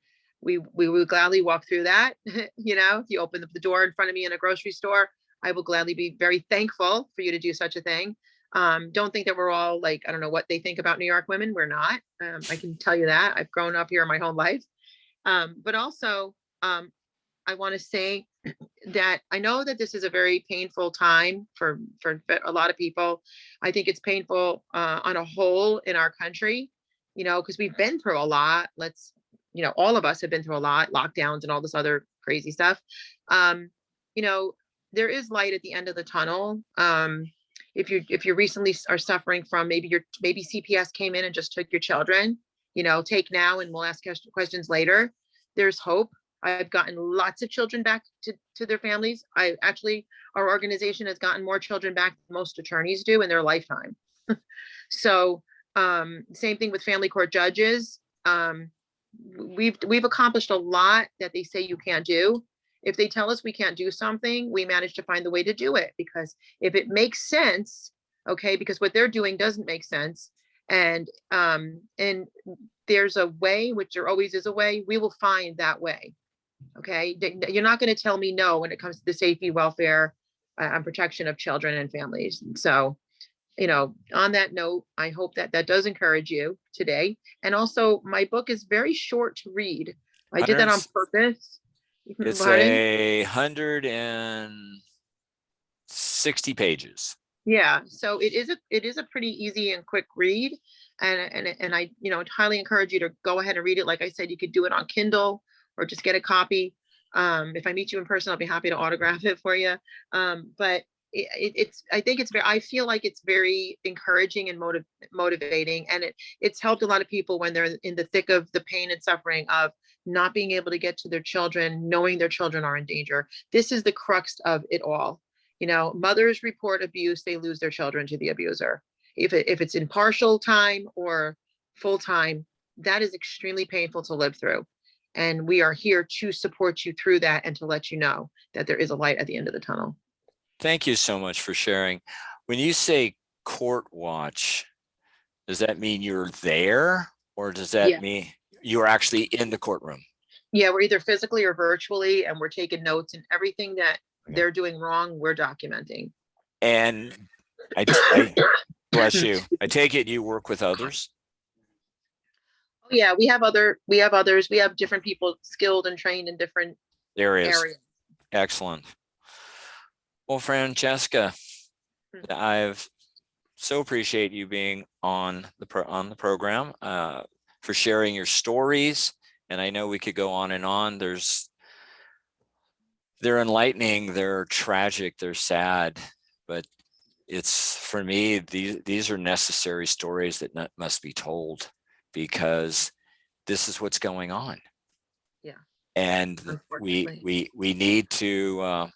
we will gladly walk through that. You know, if you open the door in front of me in a grocery store, I will gladly be very thankful for you to do such a thing. Don't think that we're all like, I don't know what they think about New York women. We're not. I can tell you that. I've grown up here my whole life. But also, I want to say that I know that this is a very painful time for a lot of people. I think it's painful on a whole in our country, you know, because we've been through a lot. You know, all of us have been through a lot, lockdowns and all this other crazy stuff. You know, there is light at the end of the tunnel. If you recently are suffering from maybe CPS came in and just took your children, you know, take now and we'll ask questions later. There's hope. I've gotten lots of children back to their families. Our organization has gotten more children back than most attorneys do in their lifetime. So same thing with family court judges. We've accomplished a lot that they say you can't do. If they tell us we can't do something, we manage to find the way to do it, because if it makes sense, okay, because what they're doing doesn't make sense. And there's a way, which there always is a way, we will find that way. Okay. You're not going to tell me no when it comes to the safety, welfare, and protection of children and families. So, you know, on that note, I hope that does encourage you today. And also my book is very short to read. I did that on purpose. It's Pardon? 160 pages. Yeah, so it is a pretty easy and quick read, and I, you know, highly encourage you to go ahead and read it. Like I said, you could do it on Kindle or just get a copy. If I meet you in person, I'll be happy to autograph it for you. But I feel like it's very encouraging and motivating, and it's helped a lot of people when they're in the thick of the pain and suffering of not being able to get to their children, knowing their children are in danger. This is the crux of it all. You know, mothers report abuse, they lose their children to the abuser. If it's in partial time or full time, that is extremely painful to live through. And we are here to support you through that and to let you know that there is a light at the end of the tunnel. Thank you so much for sharing. When you say court watch, does that mean you're there, or does that mean you're actually in the courtroom? Yeah, we're either physically or virtually, and we're taking notes, and everything that they're doing wrong, we're documenting. And I bless you. I take it you work with others? Oh yeah, we have others. We have different people skilled and trained in different areas. Excellent. Well, Francesca, I've so appreciate you being on the program, for sharing your stories. And I know we could go on and on. They're enlightening, they're tragic, they're sad, but it's, for me, these are necessary stories that must be told, because this is what's going on. Yeah. And we need to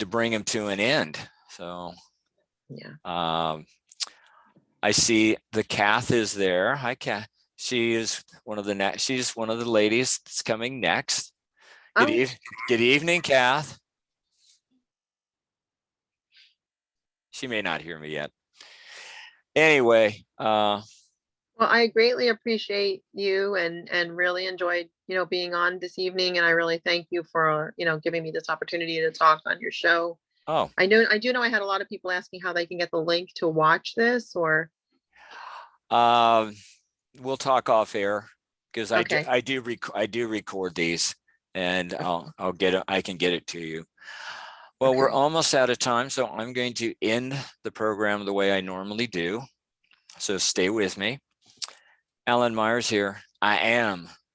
bring them to an end. So yeah. I see the Kath is there. Hi, Kath. She's one of the ladies that's coming next. Good evening, Kath. She may not hear me yet. Anyway. Well, I greatly appreciate you and really enjoyed, being on this evening. And I really thank you for, giving me this opportunity to talk on your show. Oh, I do know I had a lot of people asking how they can get the link to watch this or. we'll talk off air because Okay. I do record these, and I can get it to you. Well, we're Okay. almost out of time, so I'm going to end the program the way I normally do. So stay with me. Alan Myers here.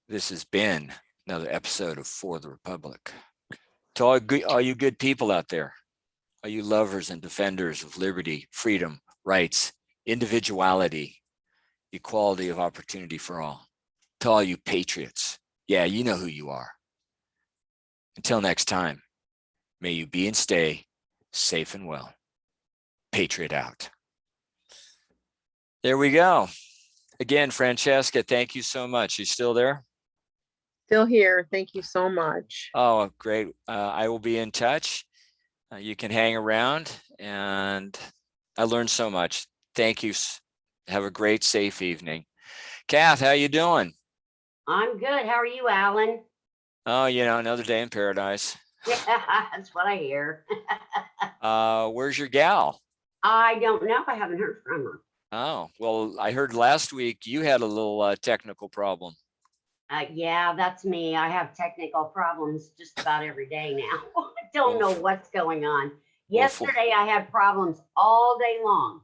This has been another episode of For the Republic. To all you good people out there, all you lovers and defenders of liberty, freedom, rights, individuality, equality of opportunity for all. To all you patriots, yeah, you know who you are. Until next time, may you be and stay safe and well. Patriot out. There we go. Again, Francesca, thank you so much. You still there? Still here. Thank you so much. Oh, great. I will be in touch. You can hang around, and I learned so much. Thank you. Have a great, safe evening. Kath, how you doing? I'm good. How are you, Alan? Oh, another day in paradise. Yeah, that's what I hear. Where's your gal? I don't know. I haven't heard from her. Oh, well, I heard last week you had a little technical problem. Yeah, that's me. I have technical problems just about every day now. I don't know what's going on. Yesterday, I had problems all day long.